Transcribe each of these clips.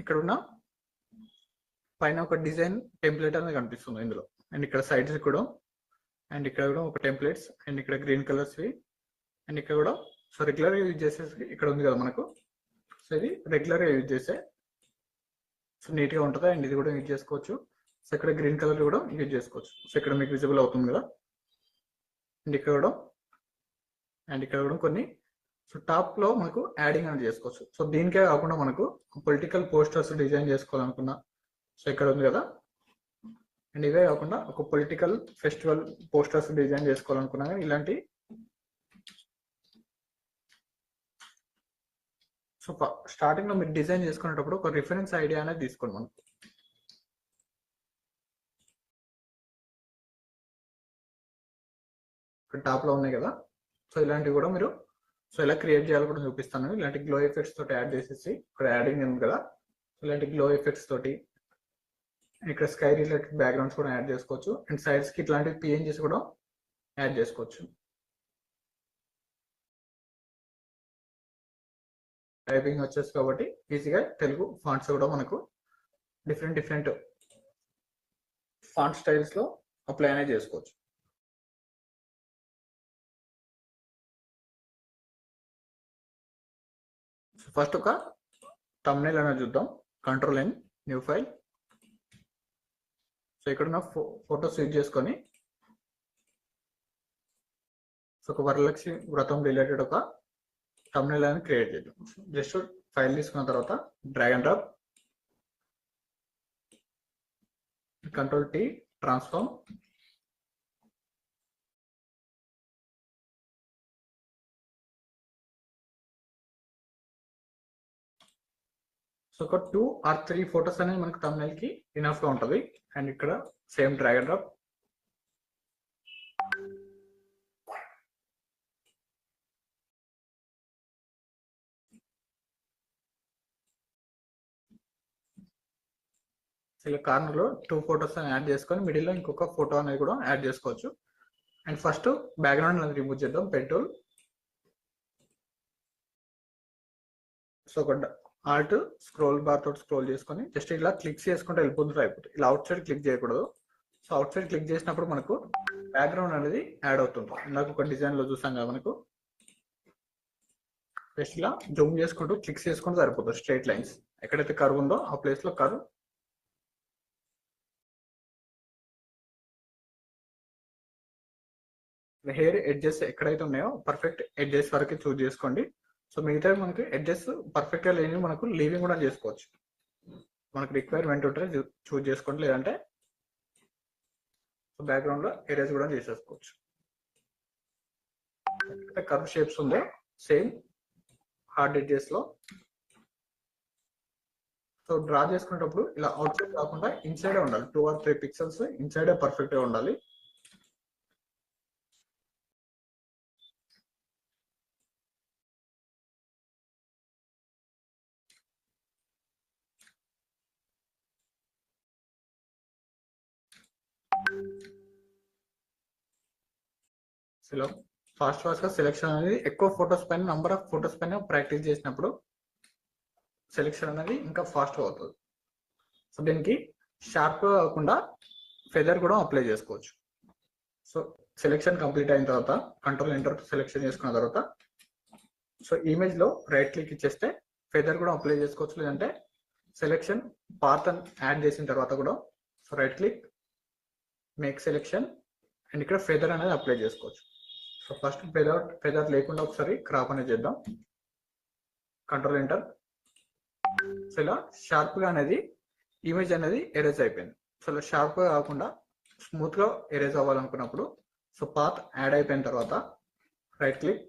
ఇక్కడ ఉన్న పైన ఒక డిజైన్ టెంప్లెట్ అనేది కనిపిస్తుంది ఇందులో. అండ్ ఇక్కడ సైడ్స్ కూడా, అండ్ ఇక్కడ కూడా ఒక టెంప్లెట్స్, అండ్ ఇక్కడ గ్రీన్ కలర్స్వి, అండ్ ఇక్కడ కూడా. సో రెగ్యులర్గా యూజ్ చేసేసి ఇక్కడ ఉంది కదా మనకు. సో ఇది రెగ్యులర్గా యూజ్ చేసే, సో నీట్గా ఉంటుంది. అండ్ ఇది కూడా యూజ్ చేసుకోవచ్చు. సో ఇక్కడ గ్రీన్ కలర్ కూడా యూజ్ చేసుకోవచ్చు. సో ఇక్కడ మీకు విజిబుల్ అవుతుంది కదా. అండ్ ఇక్కడ కూడా కొన్ని. సో టాప్ లో మనకు యాడింగ్ అనేది చేసుకోవచ్చు. సో దీనికే కాకుండా మనకు పొలిటికల్ పోస్టర్స్ డిజైన్ చేసుకోవాలనుకున్నా, సో ఇక్కడ ఉంది కదా. అండ్ ఇవే కాకుండా ఒక పొలిటికల్ ఫెస్టివల్ పోస్టర్స్ డిజైన్ చేసుకోవాలనుకున్నా కానీ ఇలాంటి. సో స్టార్టింగ్ లో మీరు డిజైన్ చేసుకునేటప్పుడు ఒక రిఫరెన్స్ ఐడియా అనేది తీసుకోండి మనం. ఇక్కడ టాప్ లో ఉన్నాయి కదా. సో ఇలాంటివి కూడా మీరు సో ఎలా క్రియేట్ చేయాలో కూడా చూపిస్తాను. ఇలాంటి గ్లో ఎఫెక్ట్స్ తోటి యాడ్ చేసేసి ఇక్కడ యాడింగ్ ఉంది కదా. ఇలాంటి గ్లో ఎఫెక్ట్స్ తోటి ఇక్కడ స్కై రిలేటెడ్ బ్యాక్గ్రౌండ్స్ కూడా యాడ్ చేసుకోవచ్చు. అండ్ సైడ్స్ కి ఇట్లాంటి పిఎన్జీస్ కూడా యాడ్ చేసుకోవచ్చు. టైపింగ్ వచ్చేసి కాబట్టి ఈజీగా తెలుగు ఫాంట్స్ కూడా మనకు డిఫరెంట్ ఫాంట్ స్టైల్స్ లో అప్లై అనేది చేసుకోవచ్చు. ఫస్ట్ ఒక thumbnail అనేది చూద్దాం. Ctrl+N new file. సో ఇక్కడ ఉన్న ఫోటోస్ యూజ్ చేసుకొని సో ఒక వరలక్ష్మి వ్రతం రిలేటెడ్ ఒక thumbnail అనేది క్రియేట్ చేద్దాం. జస్ట్ ఫైల్ తీసుకున్న తర్వాత drag and drop, Ctrl+T transform. So ఒక 2 or 3 ఫోటోస్ అనేది మనకు thumbnail కి ఇనఫ్ గా ఉంటుంది. అండ్ ఇక్కడ సేమ్ డ్రాగ్ అండ్ డ్రాప్. ఇలా కార్నర్ లో 2 ఫోటోస్ అని యాడ్ చేసుకొని మిడిల్ లో ఇంకొక ఫోటో అనేది కూడా యాడ్ చేసుకోవచ్చు. అండ్ ఫస్ట్ బ్యాక్గ్రౌండ్ అనేది రిమూవ్ చేద్దాం. Pen tool. సో ఒక ఆల్ట్ స్క్రోల్ బార్ తోటి స్క్రోల్ చేసుకొని జస్ట్ ఇలా క్లిక్ చేసుకుంటే వెళ్ళిపోతుంది అయిపోతుంది. ఇలా అవుట్ సైడ్ క్లిక్ చేయకూడదు. సో అవుట్ సైడ్ క్లిక్ చేసినప్పుడు మనకు బ్యాక్గ్రౌండ్ అనేది యాడ్ అవుతుంది. ఇందాక ఒక డిజైన్ లో చూసాం కదా మనకు. జస్ట్ ఇలా జూమ్ చేసుకుంటూ క్లిక్ చేసుకుంటూ సరిపోతుంది. స్ట్రైట్ లైన్స్ ఎక్కడైతే కర్వ్ ఉందో ఆ ప్లేస్ లో కర్వ్. హెయిర్ ఎడ్జెస్ ఎక్కడైతే ఉన్నాయో పర్ఫెక్ట్ ఎడ్జెస్ వరకు చూజ్ చేసుకోండి. సో మిగతా మనకి ఎడ్జెస్ పర్ఫెక్ట్ గా లేని మనకు లీవింగ్ కూడా చేసుకోవచ్చు. మనకు రిక్వైర్మెంట్ ఉంటే చూజ్ చేసుకోండి. లేదంటే బ్యాక్గ్రౌండ్ లో ఎరేజ్ కూడా చేసేసుకోవచ్చు. కర్వ్ షేప్స్ ఉందో సేమ్ హార్డ్ ఎడ్జెస్ లో సో డ్రా చేసుకునేటప్పుడు ఇలా అవుట్ సైడ్ కాకుండా ఇన్సైడే ఉండాలి. 2 or 3 పిక్సెల్స్ ఇన్సైడే పర్ఫెక్ట్ గా ఉండాలి. సో ఫాస్ట్ గా సెలెక్షన్ అనేది ఎక్కువ ఫొటోస్ పైన నంబర్ ఆఫ్ ఫొటోస్ పైన ప్రాక్టీస్ చేసినప్పుడు సెలెక్షన్ అనేది ఇంకా ఫాస్ట్ అవుతుంది. సో దీనికి షార్ప్ గా కాకుండా ఫెదర్ కూడా అప్లై చేసుకోవచ్చు. సో సెలెక్షన్ కంప్లీట్ అయిన తర్వాత Ctrl+Enter సెలెక్షన్ చేసుకున్న తర్వాత సో ఇమేజ్ లో రైట్ క్లిక్ ఇచ్చేస్తే ఫెదర్ కూడా అప్లై చేసుకోవచ్చు. లేదంటే సెలెక్షన్ పాత్ యాడ్ చేసిన తర్వాత కూడా so right click make selection and ఇక్కడ ఫెదర్ అనేది అప్లై చేసుకోవచ్చు. సో ఫస్ట్ ఫెదర్ లేకుండా ఒకసారి క్రాప్ అనేది చేద్దాం. Ctrl+Enter. సో ఇలా షార్ప్ గా అనేది ఇమేజ్ అనేది ఎరేజ్ అయిపోయింది. సో ఇలా షార్ప్ గా కాకుండా స్మూత్ గా ఎరేజ్ అవ్వాలనుకున్నప్పుడు సో పాత్ యాడ్ అయిపోయిన తర్వాత right click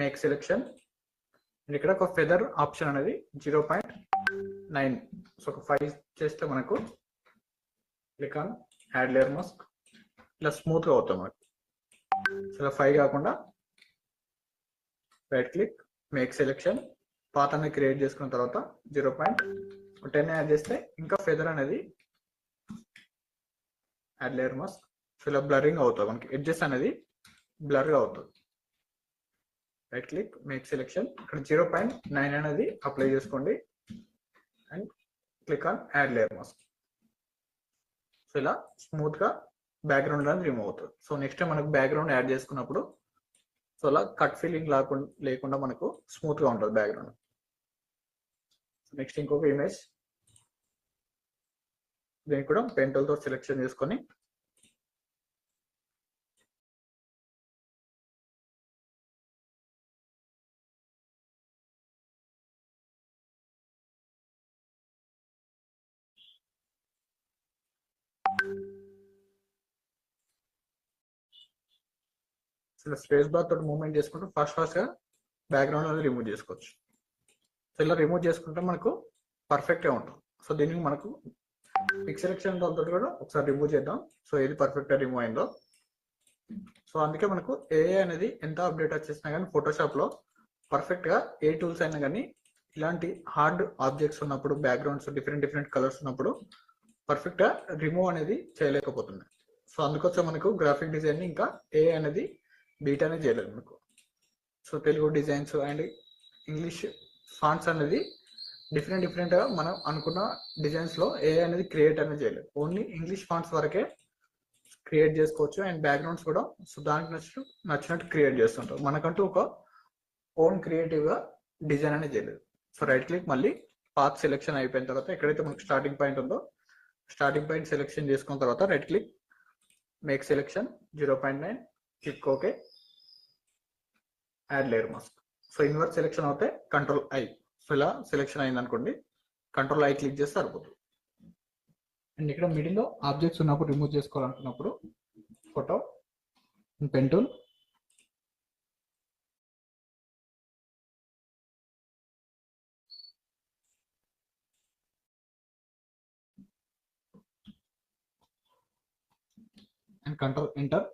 make selection and ఇక్కడ ఒక ఫెదర్ ఆప్షన్ అనేది 0.9 సో ఒక 5 చేస్తే మనకు click on add layer mask ఇలా స్మూత్ గా అవుతాం మనకు. సో ఇలా 5 కాకుండా right click make selection path అనేది క్రియేట్ చేసుకున్న తర్వాత 0.10 యాడ్ చేస్తే ఇంకా ఫెదర్ అనేది యాడ్ లేయర్ మాస్క్ సో ఇలా బ్లరింగ్ అవుతుంది మనకి. ఎడ్జెస్ అనేది బ్లర్ గా అవుతుంది. రైట్ క్లిక్ మేక్ సెలెక్షన్ ఇక్కడ 0.9 అనేది అప్లై చేసుకోండి and click on add layer mask. So ఇలా స్మూత్ గా బ్యాక్గ్రౌండ్ అనేది రిమూవ్ అవుతుంది. సో నెక్స్ట్ టైం మనకు బ్యాక్గ్రౌండ్ యాడ్ చేసుకున్నప్పుడు సో అలా కట్ ఫీలింగ్ లేకుండా మనకు స్మూత్ గా ఉంటుంది బ్యాక్గ్రౌండ్. నెక్స్ట్ ఇంకొక ఇమేజ్, దీన్ని కూడా పెన్ టూల్ తో సెలెక్షన్ చేసుకొని ఇలా స్పేస్ బార్ తోటి మూవ్మెంట్ చేసుకుంటూ ఫాస్ట్ గా బ్యాక్గ్రౌండ్ అనేది రిమూవ్ చేసుకోవచ్చు. సో ఇలా రిమూవ్ చేసుకుంటే మనకు పర్ఫెక్ట్ గా ఉంటుంది. సో దీనికి మనకు పిక్ సెలెక్షన్ తోటి కూడా ఒకసారి రిమూవ్ చేద్దాం. సో ఏది పర్ఫెక్ట్ గా రిమూవ్ అయిందో. సో అందుకే మనకు ఏఐ అనేది ఎంత అప్డేట్ వచ్చేసినా కానీ ఫోటోషాప్ లో పర్ఫెక్ట్ గా ఏ టూల్స్ అయినా కానీ ఇలాంటి హార్డ్ ఆబ్జెక్ట్స్ ఉన్నప్పుడు, బ్యాక్గ్రౌండ్స్ డిఫరెంట్ కలర్స్ ఉన్నప్పుడు పర్ఫెక్ట్ గా రిమూవ్ అనేది చేయలేకపోతుంది. సో అందుకోసం మనకు గ్రాఫిక్ డిజైన్ ఇంకా ఏఐ అనేది బీట్ అనేది చేయలేదు మనకు. So Telugu designs and English fonts అనేది డిఫరెంట్ గా మనం అనుకున్న డిజైన్స్ లో ఏఐ అనేది క్రియేట్ అనేది చేయలేదు. ఓన్లీ ఇంగ్లీష్ ఫాంట్స్ వరకే క్రియేట్ చేసుకోవచ్చు. అండ్ బ్యాక్గ్రౌండ్స్ కూడా సో దానికి నచ్చినట్టు క్రియేట్ చేస్తుంటాం. మనకంటూ ఒక ఓన్ క్రియేటివ్ గా డిజైన్ అనేది చేయలేదు. సో రైట్ క్లిక్, మళ్ళీ పాత్ సెలెక్షన్ అయిపోయిన తర్వాత ఎక్కడైతే మనకు స్టార్టింగ్ పాయింట్ ఉందో స్టార్టింగ్ పాయింట్ సెలెక్షన్ చేసుకున్న తర్వాత right click, make selection 0.9, click okay, add layer mask. So invert selection అవుతే కంట్రోల్ ఐ. సో ఇలా సెలెక్షన్ అయింది అనుకోండి, కంట్రోల్ ఐ క్లిక్ చేస్తే సరిపోతుంది. అండ్ ఇక్కడ మిడిల్ లో ఆబ్జెక్ట్స్ ఉన్నప్పుడు రిమూవ్ చేసుకోవాలనుకున్నప్పుడు photo, pen tool, and control enter,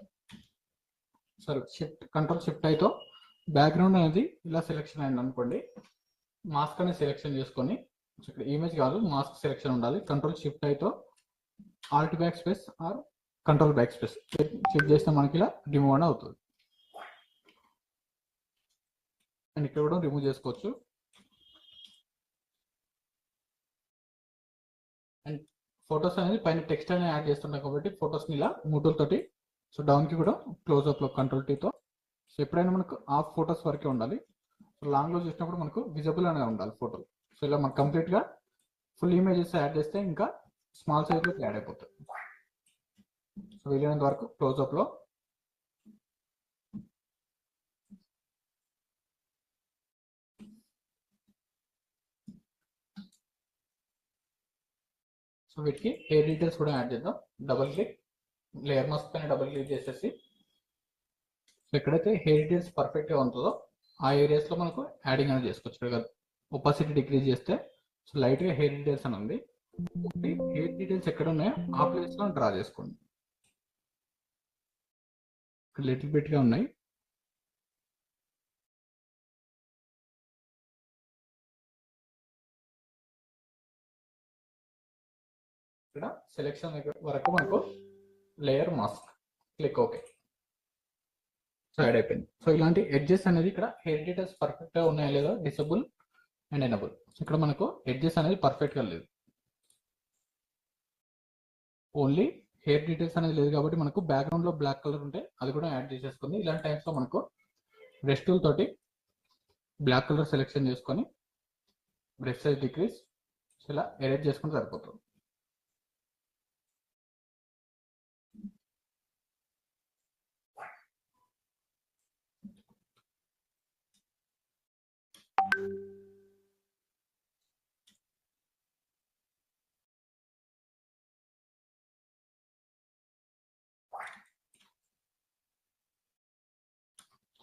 sorry control shift అయితే బ్యాక్గ్రౌండ్ అనేది ఇలా సెలెక్షన్ అయింది అనుకోండి, మాస్క్ అనేది సెలెక్షన్ చేసుకొని ఇక్కడ ఇమేజ్ కాదు మాస్క్ సెలెక్షన్ ఉండాలి. కంట్రోల్ షిఫ్ట్ అయితే alt back space or control back space click చేస్తే మనకి ఇలా రిమూవ్ అని అవుతుంది. అండ్ ఇక్కడ కూడా రిమూవ్ చేసుకోవచ్చు. అండ్ ఫొటోస్ అనేది పైన టెక్స్ట్ అనేది యాడ్ చేస్తుంటాం కాబట్టి ఫొటోస్ని ఇలా మూటూల్ తోటి సో డౌన్కి కూడా క్లోజ్అప్లో కంట్రోల్ టీతో సో ఎప్పుడైనా మనకు హాఫ్ ఫొటోస్ వరకే ఉండాలి. సో లాంగ్లో చూసినప్పుడు మనకు విజిబుల్ అనేది ఉండాలి ఫోటో. సో ఇలా మనకు కంప్లీట్గా ఫుల్ ఇమేజెస్ యాడ్ చేస్తే ఇంకా స్మాల్ సైజ్లో యాడ్ అయిపోతుంది. సో వీలైనంత వరకు క్లోజ్అప్లో సో వీటికి హెయిర్ డీటెయిల్స్ కూడా యాడ్ చేద్దాం. డబుల్ క్లిక్, లేయర్ మాస్క్ పైన డబుల్ క్లిక్ చేసేసి సో ఎక్కడైతే హెయిర్ డీటెయిల్స్ పర్ఫెక్ట్గా ఉంటుందో ఆ ఏరియాస్లో మనకు యాడింగ్ అనేది చేసుకోవచ్చు. ఇక్కడ ఒపాసిటీ డిక్రీజ్ చేస్తే సో లైట్గా హెయిర్ డీటెయిల్స్ అని ఉంది. హెయిర్ డీటెయిల్స్ ఎక్కడ ఉన్నాయో ఆ ప్లేస్లో డ్రా చేసుకోండి. ఇక్కడ లిటిల్ బిట్గా ఉన్నాయి. ఇక్కడ సెలెక్షన్ వరకు మనకు layer mask, click okay, so add అయిపోయింది. సో ఇలాంటి ఎడ్జెస్ అనేది ఇక్కడ హెయిర్ డీటెయిల్స్ పర్ఫెక్ట్ గా ఉన్నాయా లేదా డిసేబుల్ అండ్ ఎనబుల్. ఇక్కడ మనకు ఎడ్జెస్ అనేది పర్ఫెక్ట్ గా లేదు, ఓన్లీ హెయిర్ డీటెయిల్స్ అనేది లేదు కాబట్టి మనకు బ్యాక్గ్రౌండ్ లో బ్లాక్ కలర్ ఉంటే అది కూడా యాడ్ చేసేసుకుంది. ఇలాంటి టైమ్స్ లో మనకు బ్రష్ టూల్ తోటి బ్లాక్ కలర్ సెలెక్షన్ చేసుకొని బ్రష్ సైజ్ డిక్రీజ్ ఇలా ఎరేజ్ చేసుకుంటే సరిపోతుంది.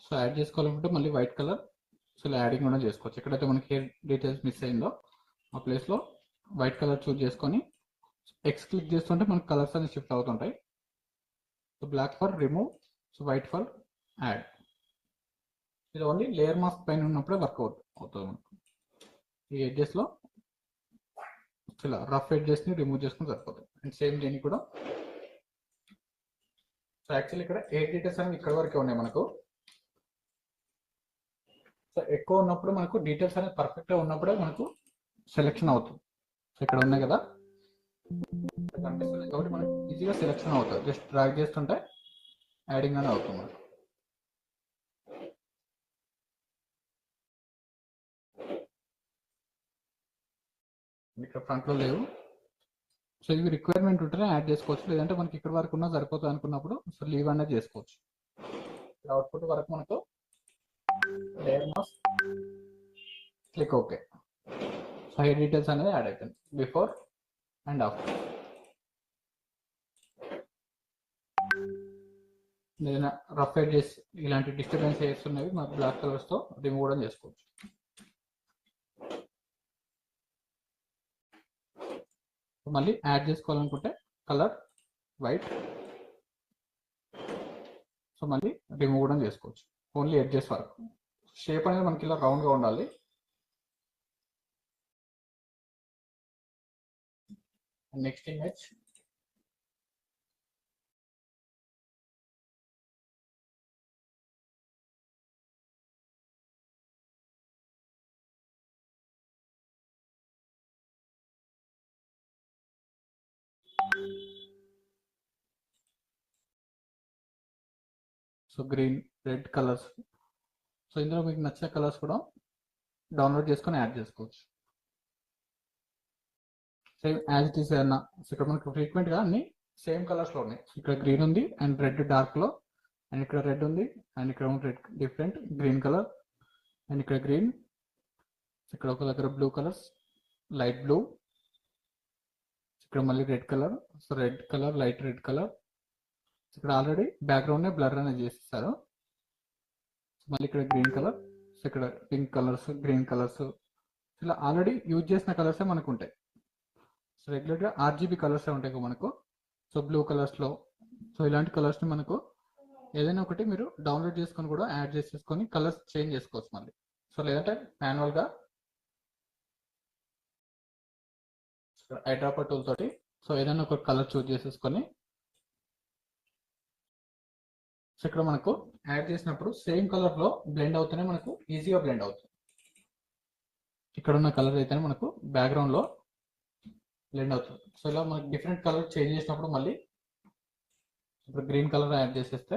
సో యాడ్ చేసుకోవాలంటే మళ్ళీ వైట్ కలర్ సో ఇలా యాడింగ్ కూడా చేసుకోవచ్చు. ఎక్కడైతే మనకి హెయిర్ డీటెయిల్స్ మిస్ అయిందో ఆ ప్లేస్లో వైట్ కలర్ చూస్ చేసుకొని ఎక్స్ క్లిక్ చేస్తుంటే మనకి కలర్స్ అనేది షిఫ్ట్ అవుతుంటాయి. So block for remove, so white for add. ఇది ఓన్లీ లేయర్ మాస్క్ పైన ఉన్నప్పుడే వర్క్అవుట్ అవుతుంది మనకు. ఈ ఎడ్జెస్లో ఇలా రఫ్ ఎడ్జెస్ని రిమూవ్ చేసుకుని సరిపోతుంది. అండ్ సేమ్ దీనికి కూడా సో యాక్చువల్లీ ఇక్కడ హెయిర్ డీటెయిల్స్ అనేవి ఇక్కడ వరకే ఉన్నాయి మనకు. సో ఎక్కువ ఉన్నప్పుడు మనకు డీటెయిల్స్ అనేది పర్ఫెక్ట్గా ఉన్నప్పుడే మనకు సెలెక్షన్ అవుతుంది. ఇక్కడ ఉన్నాయి కదా కనిపిస్తుంది కాబట్టి మనకి ఈజీగా సెలెక్షన్ అవుతుంది. జస్ట్ డ్రాగ్ చేస్తుంటే యాడింగ్ అని అవుతుంది మనకు. ఇక్కడ ఫ్రంట్ లో లేవు. సో ఇవి రిక్వైర్మెంట్ ఉంటేనే యాడ్ చేసుకోవచ్చు, లేదంటే మనకి ఇక్కడ వరకు ఉన్నా సరిపోతుంది అనుకున్నప్పుడు సో లీవ్ అనేది చేసుకోవచ్చు. అవుట్పుట్ వరకు మనకు layer mask click okay. So hair details అనేది యాడ్ అవుతుంది బిఫోర్ అండ్ ఆఫ్టర్. ఏదైనా రఫ్ ఎడ్జెస్ ఇలాంటి డిస్టర్బెన్స్ హెయిర్స్ ఉన్నవి మనకు బ్లాక్ కలర్స్ తో రిమూవ్ కూడా చేసుకోవచ్చు. మళ్ళీ యాడ్ చేసుకోవాలనుకుంటే కలర్ వైట్, సో మళ్ళీ రిమూవ్ కూడా చేసుకోవచ్చు. ఓన్లీ ఎడ్జెస్ వరకు. షేప్ అనేది మనకి ఇలా రౌండ్ గా ఉండాలి. Next image so green, red colours. So ఇందులో మీకు నచ్చిన కలర్స్ కూడా డౌన్లోడ్ చేసుకొని యాడ్ చేసుకోవచ్చు. సేమ్ యాజ్ ఇట్ ఈస్ ఏదన్నా. ఇక్కడ మనకు ఫ్రీక్వెంట్ గా అన్ని సేమ్ కలర్స్ లో ఉన్నాయి. ఇక్కడ గ్రీన్ ఉంది అండ్ రెడ్ డార్క్ లో, అండ్ ఇక్కడ రెడ్ ఉంది అండ్ ఇక్కడ red different green colour, and ఇక్కడ గ్రీన్, ఇక్కడ ఒక దగ్గర బ్లూ కలర్స్, లైట్ బ్లూ, ఇక్కడ మళ్ళీ red colour, so red colour, light red colour. ఇక్కడ ఆల్రెడీ బ్యాక్గ్రౌండ్ నే బ్లర్ అనేది చేసేసారు. మళ్ళీ ఇక్కడ గ్రీన్ కలర్, సో ఇక్కడ పింక్ కలర్స్, గ్రీన్ కలర్స్, ఇలా ఆల్రెడీ యూజ్ చేసిన కలర్సే మనకు ఉంటాయి. సో రెగ్యులర్ గా RGB కలర్స్ ఉంటాయి మనకు. సో బ్లూ కలర్స్ లో, సో ఇలాంటి కలర్స్ ని మనకు ఏదైనా ఒకటి మీరు డౌన్లోడ్ చేసుకొని కూడా యాడ్ చేసేసుకొని కలర్స్ చేంజ్ చేసుకోవచ్చు మళ్ళీ. సో లేదంటే మాన్యువల్ గా ఐడ్రాపర్ టూల్ తోటి సో ఏదైనా ఒక కలర్ చూజ్ చేసేసుకొని సో ఇక్కడ మనకు యాడ్ చేసినప్పుడు సేమ్ కలర్ లో బ్లెండ్ అవుతూనే మనకు ఈజీగా బ్లెండ్ అవుతుంది. ఇక్కడ ఉన్న కలర్ అయితేనే మనకు బ్యాక్గ్రౌండ్ లో బ్లెండ్ అవుతుంది. సో ఇలా మనకి డిఫరెంట్ కలర్ చేంజ్ చేసినప్పుడు మళ్ళీ ఇప్పుడు గ్రీన్ కలర్ యాడ్ చేసేస్తే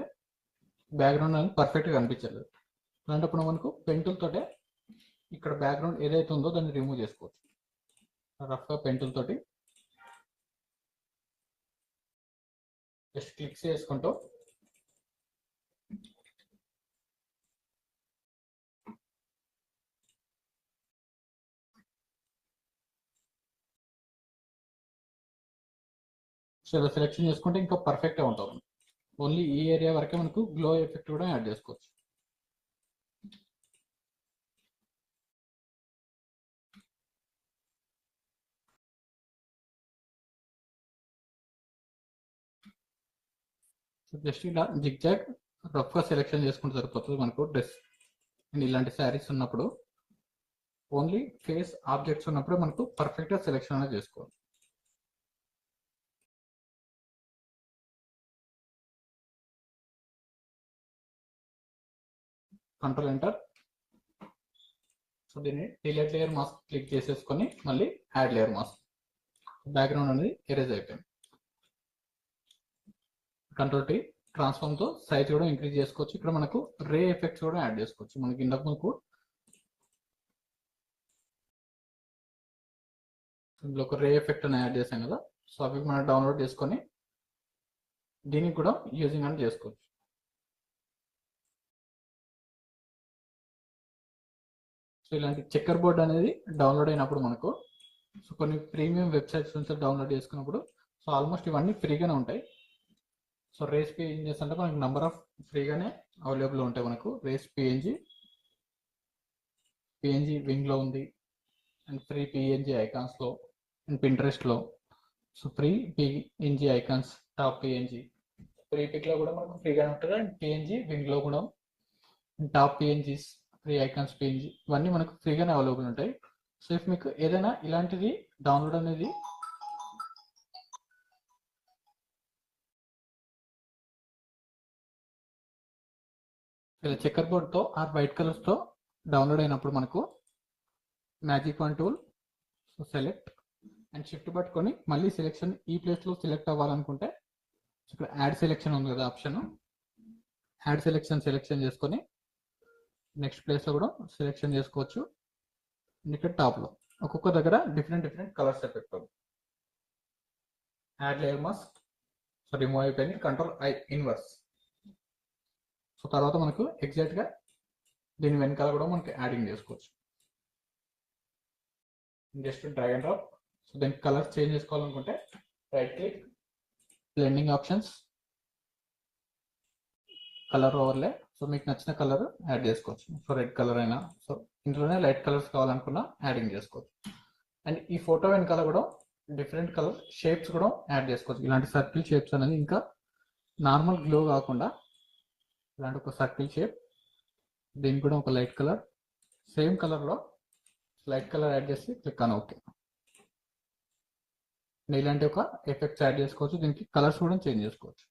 బ్యాక్గ్రౌండ్ అనేది పర్ఫెక్ట్ గా కనిపించలేదు. అలాంటప్పుడు మనకు పెయింటుల్ తోటే ఇక్కడ బ్యాక్గ్రౌండ్ ఏదైతే ఉందో దాన్ని రిమూవ్ చేసుకోవచ్చు. రఫ్ గా పెయింటుల్ తోటి జస్ట్ క్లిక్ చేసుకుంటూ సో ఇలా సెలెక్షన్ చేసుకుంటే ఇంకా పర్ఫెక్ట్ గా ఉంటుంది. ఓన్లీ ఈ ఏరియా వరకే మనకు గ్లో ఎఫెక్ట్ కూడా యాడ్ చేసుకోవచ్చు. సో జస్ట్ ఇలా జిగ్ జాగ్ రఫ్ గా సెలెక్షన్ చేసుకుంటే సరిపోతుంది మనకు డ్రెస్. అండ్ ఇలాంటి శారీస్ ఉన్నప్పుడు ఓన్లీ ఫేస్ ఆబ్జెక్ట్స్ ఉన్నప్పుడు మనకు పర్ఫెక్ట్ గా సెలెక్షన్ అనేది చేసుకోవాలి. Control enter. సో దీన్ని డిలీట్ లేయర్ మాస్క్ క్లిక్ చేసేసుకొని మళ్ళీ యాడ్ లేయర్ మాస్క్. బ్యాక్గ్రౌండ్ అనేది ఎరేజ్ అయిపోయింది. కంట్రోల్ T ట్రాన్స్ఫార్మ్ తో సైజ్ కూడా ఇంక్రీజ్ చేసుకోవచ్చు. ఇక్కడ మనకు రే ఎఫెక్ట్స్ కూడా యాడ్ చేసుకోవచ్చు. మనకి ఇంతకు మనకు ఇందులో ఒక రే ఎఫెక్ట్ అని యాడ్ చేసాం కదా, సో అవి మనం డౌన్లోడ్ చేసుకొని దీనికి కూడా యూజింగ్ అని చేసుకోవచ్చు. సో ఇలాంటి చెక్కర్ బోర్డ్ అనేది డౌన్లోడ్ అయినప్పుడు మనకు సో కొన్ని ప్రీమియం వెబ్సైట్స్ నుంచి డౌన్లోడ్ చేసుకున్నప్పుడు సో ఆల్మోస్ట్ ఇవన్నీ ఫ్రీగానే ఉంటాయి. సో రేస్ PNGs అంటే మనకి నంబర్ ఆఫ్ ఫ్రీగానే అవైలబుల్ ఉంటాయి. మనకు రేస్ PNG వింగ్ లో ఉంది, అండ్ ఫ్రీ PNG ఐకాన్స్ లో, అండ్ పింట్రెస్ట్ లో. So free PNG icons, top PNG, Freepik లో కూడా మనకు ఫ్రీగానే ఉంటుంది. అండ్ PNG వింగ్ లో కూడా top PNGs, free icons PNG ఇవన్నీ మనకు ఫ్రీగానే అవైలబుల్ ఉంటాయి. సో ఇఫ్ మీకు ఏదైనా ఇలాంటిది డౌన్లోడ్ అనేది ఇలా చెక్కర్ బోర్డ్ తో ఆర్ వైట్ కలర్స్ తో డౌన్లోడ్ అయినప్పుడు మనకు magic one tool, so select and shift పట్టుకొని మళ్ళీ సెలెక్షన్ ఈ ప్లేస్ లో సెలెక్ట్ అవ్వాలనుకుంటే ఇక్కడ యాడ్ సెలెక్షన్ ఉంది కదా ఆప్షన్, యాడ్ సెలెక్షన్ చేసుకొని నెక్స్ట్ ప్లేస్ లో కూడా సెలెక్షన్ చేసుకోవచ్చు. ఇక్కడ టాప్ లో ఒక్కొక్క దగ్గర డిఫరెంట్ కలర్స్ ఎఫెక్ట్ ఉంది. Add layer mask, so remove అయిపోయింది. Control I inverse. సో తర్వాత మనకు ఎగ్జాక్ట్ గా దీని వెనకాల కూడా మనకి యాడింగ్ చేసుకోవచ్చు. Just drag and drop. So దీనికి కలర్ చేంజ్ చేసుకోవాలనుకుంటే right click, blending options, colour overlay. So మీకు నచ్చిన కలర్ యాడ్ చేసుకోవచ్చు. సో రెడ్ కలర్ అయినా, సో ఇంట్లోనే లైట్ కలర్స్ కావాలనుకున్నా యాడింగ్ చేసుకోవచ్చు. అండ్ ఈ ఫోటో వెనకాల కూడా డిఫరెంట్ కలర్ షేప్స్ కూడా యాడ్ చేసుకోవచ్చు. ఇలాంటి సర్కిల్ షేప్స్ అనేది ఇంకా నార్మల్ గ్లో కాకుండా ఇలాంటి ఒక సర్కిల్ షేప్, దీనికి కూడా ఒక లైట్ కలర్, సేమ్ కలర్లో లైట్ కలర్ యాడ్ చేసి క్లిక్ అని ఓకే. ఇలాంటి ఒక ఎఫెక్ట్స్ యాడ్ చేసుకోవచ్చు. దీనికి కలర్స్ కూడా చేంజ్ చేసుకోవచ్చు.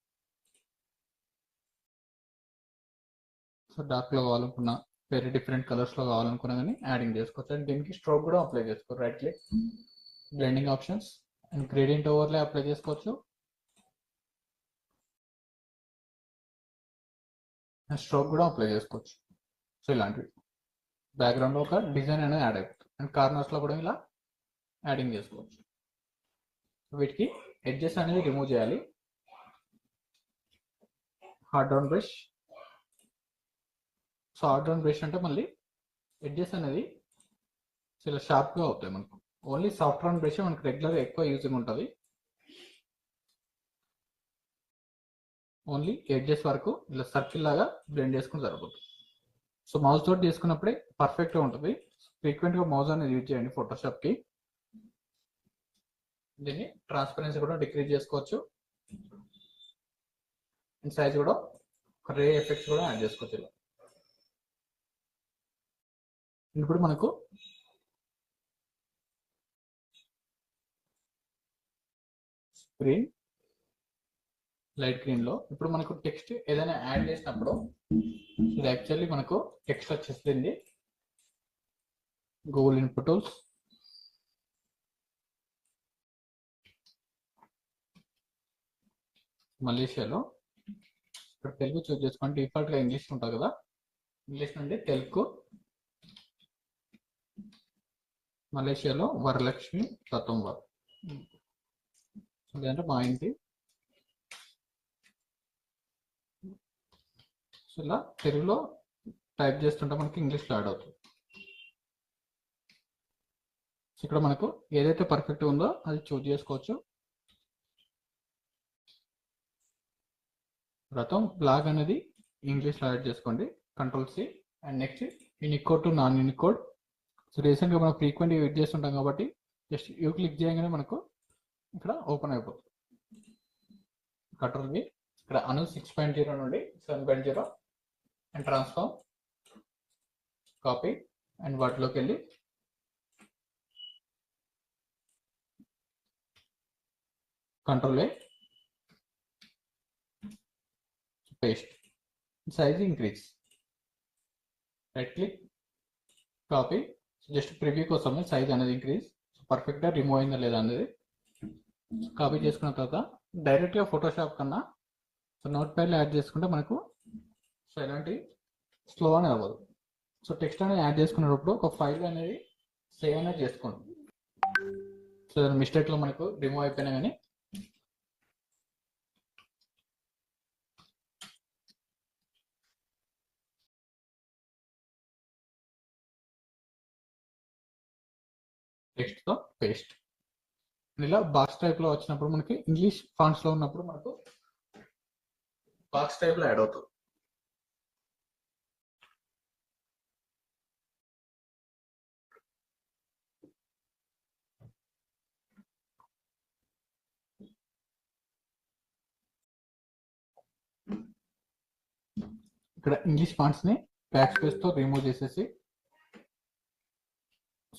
సో డార్క్ లో కావాలనుకున్నా, వేరే డిఫరెంట్ కలర్స్ లో కావాలనుకున్నా కానీ యాడింగ్ చేసుకోవచ్చు. అండ్ దీనికి స్ట్రోక్ కూడా అప్లై చేసుకోవచ్చు. Right click, blending options and gradient overlay apply చేసుకోవచ్చు. అండ్ స్ట్రోక్ కూడా అప్లై చేసుకోవచ్చు. సో ఇలాంటివి బ్యాక్గ్రౌండ్ లో ఒక డిజైన్ అనేది యాడ్ అయిపోతుంది. అండ్ కార్నర్స్ లో కూడా ఇలా యాడింగ్ చేసుకోవచ్చు. వీటికి ఎడ్జెస్ అనేది రిమూవ్ చేయాలి. Hard on brush. So hard on brush అంటే మళ్ళీ ఎడ్జెస్ అనేది చాలా షార్ప్ గా అవుతాయి మనకు. ఓన్లీ సాఫ్ట్ ఆన్ బ్రష్ మనకు రెగ్యులర్ ఎక్కువ యూజింగ్ ఉంటుంది. ఓన్లీ ఎడ్జెస్ వరకు ఇలా సర్కిల్ లాగా బ్లెండ్ చేసుకుని సరిపోతుంది. సో మౌస్ తోటి చేసుకున్నప్పుడే పర్ఫెక్ట్ గా ఉంటుంది. ఫ్రీక్వెంట్ గా మౌస్ అనేది యూజ్ చేయండి ఫోటోషాప్ కి. దీన్ని ట్రాన్స్పరెన్సీ కూడా డిక్రీజ్ చేసుకోవచ్చు. అండ్ సైజ్ కూడా రే ఎఫెక్ట్స్ కూడా యాడ్ చేసుకోవచ్చు. ఇలా ఇప్పుడు మనకు స్క్రీన్ లైట్ గ్రీన్ లో ఇప్పుడు మనకు టెక్స్ట్ ఏదైనా యాడ్ చేసినప్పుడు ఇది యాక్చువల్లీ మనకు టెక్స్ట్ వచ్చేసింది. గూగుల్ ఇన్పుట్ టూల్స్, మలేషియాలో ఇక్కడ తెలుగు చూస్ చేసుకోండి. డిఫాల్ట్ గా ఇంగ్లీష్ ఉంటుంది కదా, ఇంగ్లీష్ నుండి తెలుగు. మలేషియాలో వరలక్ష్మి తత్వం వారు అంటే మా ఇంటి. సో ఇలా తెలుగులో టైప్ చేస్తుంటే మనకి ఇంగ్లీష్లో యాడ్ అవుతుంది. ఇక్కడ మనకు ఏదైతే పర్ఫెక్ట్ ఉందో అది చూస్ చేసుకోవచ్చు. రతం బ్లాగ్ అనేది ఇంగ్లీష్లో యాడ్ చేసుకోండి. Control C. And next unicode to non unicode. So రీసెంట్గా మనం ఫ్రీక్వెంట్గా యూజ్ చేస్తుంటాం కాబట్టి జస్ట్ యూ క్లిక్ చేయగానే మనకు ఇక్కడ ఓపెన్ అయిపోతుంది. Control V. ఇక్కడ అను 6.0 నుండి 7.0 అండ్ ట్రాన్స్ఫార్మ్, కాపీ అండ్ వాటిలోకి వెళ్ళి control A, paste, size increase, right click, copy. Just preview కోసమే సైజ్ అనేది ఇంక్రీజ్. పర్ఫెక్ట్గా రిమూవ్ అయిందా లేదా అనేది కాపీ చేసుకున్న తర్వాత డైరెక్ట్గా ఫోటోషాప్ కన్నా సో నోట్ ప్యాడ్లో యాడ్ చేసుకుంటే మనకు సో ఎలాంటి స్లో అనేది అవ్వదు. సో టెక్స్ట్ అనేది యాడ్ చేసుకునేటప్పుడు ఒక ఫైల్ అనేది సేవ్ అనేది చేసుకోండి. సో మిస్టేక్లో మనకు రిమూవ్ అయిపోయినా కానీ టెక్స్ట్తో పేస్ట్. ఇలా బాక్స్ టైప్లో వచ్చినప్పుడు మనకి ఇంగ్లీష్ ఫాంట్స్లో ఉన్నప్పుడు మనకు బాక్స్ టైప్లో యాడ్ అవుతుంది. ఇక్కడ ఇంగ్లీష్ ఫాంట్స్ని బ్యాక్ స్పేస్తో రిమూవ్ చేసేసి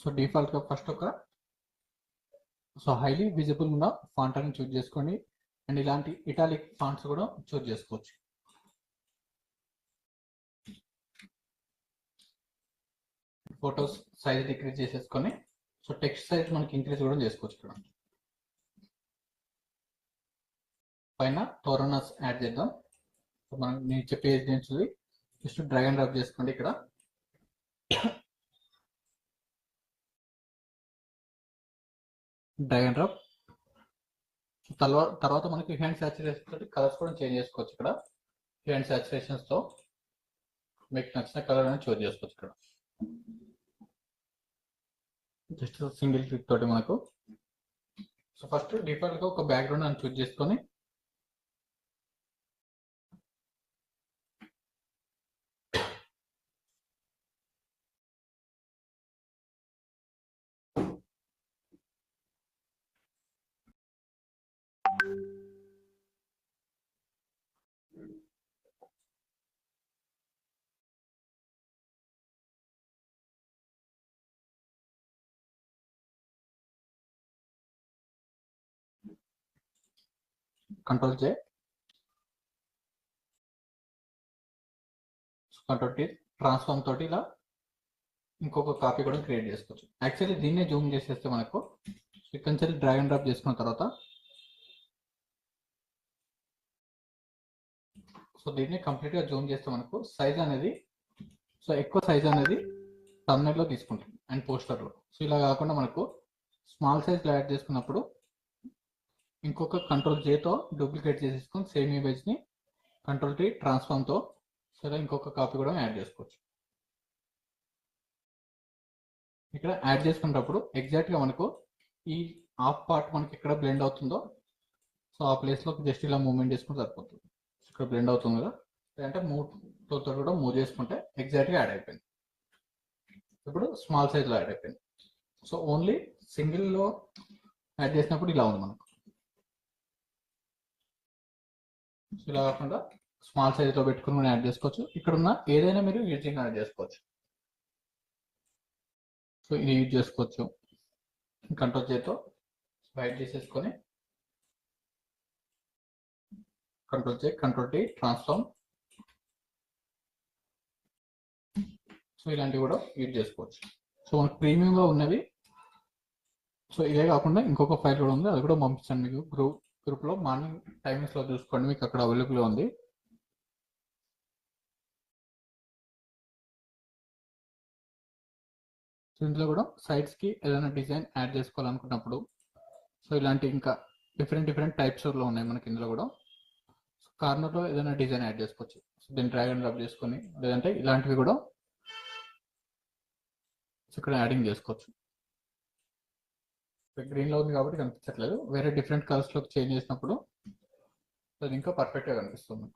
సో డిఫాల్ట్గా ఫస్ట్ ఒక సో హైలీ విజిబుల్ ఉన్న ఫాంట్ అని చూస్ చేసుకోండి. అండ్ ఇలాంటి ఇటాలిక్ ఫాంట్స్ కూడా చూస్ చేసుకోవచ్చు. ఫోటోస్ సైజ్ డిక్రీజ్ చేసేసుకొని సో టెక్స్ట్ సైజ్ మనకి ఇంక్రీజ్ కూడా చేసుకోవచ్చు. ఇక్కడ పైన టోరనస్ యాడ్ చేద్దాం. సో మనం నేను చెప్పే agency just drag and drop చేసుకోండి. ఇక్కడ డ్రాగ్ అండ్ డ్రాప్ తర్వాత మనకి హ్యాండ్ సాచురేషన్ తోటి కలర్స్ కూడా చేంజ్ చేసుకోవచ్చు. ఇక్కడ హ్యాండ్ సాచురేషన్స్ తో మీకు నచ్చిన కలర్ అనేది చూస్ చేసుకోవచ్చు. ఇక్కడ జస్ట్ సింగిల్ క్లిక్ తోటి మనకు సో ఫస్ట్ డిఫాల్ట్ గా ఒక బ్యాక్గ్రౌండ్ అని చూస్ చేసుకొని control J, control T, transform తోటి ఇలా ఇంకొక కాపీ కూడా క్రియేట్ చేసుకోవచ్చు. యాక్చువల్లీ దీన్నే జూమ్ చేసేస్తే మనకు ఇక్కడ నుంచి డ్రాగ్ అండ్ డ్రాప్ చేసుకున్న తర్వాత సో దీన్ని కంప్లీట్ గా జూమ్ చేస్తే మనకు సైజ్ అనేది సో ఎక్కువ సైజ్ అనేది thumbnail లో తీసుకుంటుంది అండ్ పోస్టర్ లో. సో ఇలా కాకుండా మనకు స్మాల్ సైజ్ లో యాడ్ చేసుకున్నప్పుడు ఇంకొక కంట్రోల్ J తో డూప్లికేట్ చేసేసుకొని సేమ్ ఇమేజ్ ని కంట్రోల్ T ట్రాన్స్ఫార్మ్ తో సరే ఇంకొక కాపీ కూడా యాడ్ చేసుకోవచ్చు. ఇక్కడ యాడ్ చేసుకున్నప్పుడు ఎగ్జాక్ట్ గా మనకు ఈ హాఫ్ పార్ట్ మనకి ఎక్కడ బ్లెండ్ అవుతుందో సో ఆ ప్లేస్ లో జస్ట్ ఇలా మూవ్మెంట్ చేసుకుంటే సరిపోతుంది. ఇక్కడ బ్లెండ్ అవుతుంది కదా, అంటే మూవ్ తో కూడా మూవ్ చేసుకుంటే ఎగ్జాక్ట్ గా యాడ్ అయిపోయింది. ఇప్పుడు స్మాల్ సైజ్ లో యాడ్ అయిపోయింది. సో ఓన్లీ సింగిల్ లో యాడ్ చేసినప్పుడు ఇలా ఉంది మనకు. ఇలా కాకుండా స్మాల్ సైజ్ లో పెట్టుకుని యాడ్ చేసుకోవచ్చు. ఇక్కడ ఉన్న ఏదైనా మీరు యూజింగ్ యాడ్ చేసుకోవచ్చు. సో ఇది యూజ్ చేసుకోవచ్చు. కంట్రోల్ J తో హైడ్ చేసేసుకొని control J, control T transform so ఇలాంటివి కూడా యూజ్ చేసుకోవచ్చు. సో మనకు ప్రీమియం గా ఉన్నవి సో ఇదే కాకుండా ఇంకొక ఫైల్ కూడా ఉంది, అది కూడా పంపిస్తాను మీకు గ్రూప్ లో. మార్నింగ్ టైమింగ్స్ లో చూసుకోండి, మీకు అక్కడ అవైలబుల్ ఉంది. సో ఇందులో కూడా సైట్స్ కి ఏదైనా డిజైన్ యాడ్ చేసుకోవాలనుకున్నప్పుడు సో ఇలాంటి ఇంకా డిఫరెంట్ టైప్స్ లో ఉన్నాయి మనకి. ఇందులో కూడా కార్నర్ లో ఏదైనా డిజైన్ యాడ్ చేసుకోవచ్చు. సో దీన్ని డ్రాగ్ అండ్ డ్రాప్ చేసుకొని లేదంటే ఇలాంటివి కూడా ఇక్కడ యాడింగ్ చేసుకోవచ్చు. గ్రీన్ లో ఉంది కాబట్టి కనిపించట్లేదు, వేరే డిఫరెంట్ కలర్స్ లోకి చేంజ్ చేసినప్పుడు అది ఇంకా పర్ఫెక్ట్ గా కనిపిస్తుంది.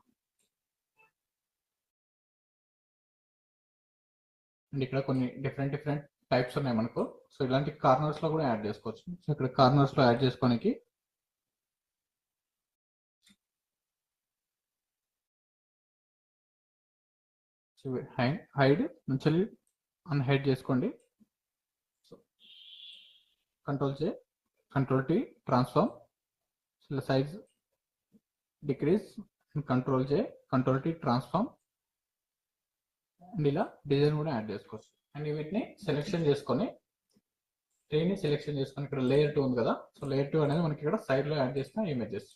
అండ్ ఇక్కడ కొన్ని డిఫరెంట్ టైప్స్ ఉన్నాయి మనకు. సో ఇలాంటి కార్నర్స్ లో కూడా యాడ్ చేసుకోవచ్చు. సో ఇక్కడ కార్నర్స్ లో యాడ్ చేసుకోనికి హైడ్ నుంచి అన్హైడ్ చేసుకోండి. Control J, control T transform size decrease and control J, control T transform and ఇలా డిజైన్ కూడా యాడ్ చేసుకోవచ్చు. అండ్ వీటిని సెలెక్షన్ చేసుకొని ట్రీని సెలెక్షన్ చేసుకొని ఇక్కడ లేయర్ 2 ఉంది కదా, సో లేయర్ 2 అనేది మనకి ఇక్కడ సైడ్ లో యాడ్ చేసిన ఇమేజెస్.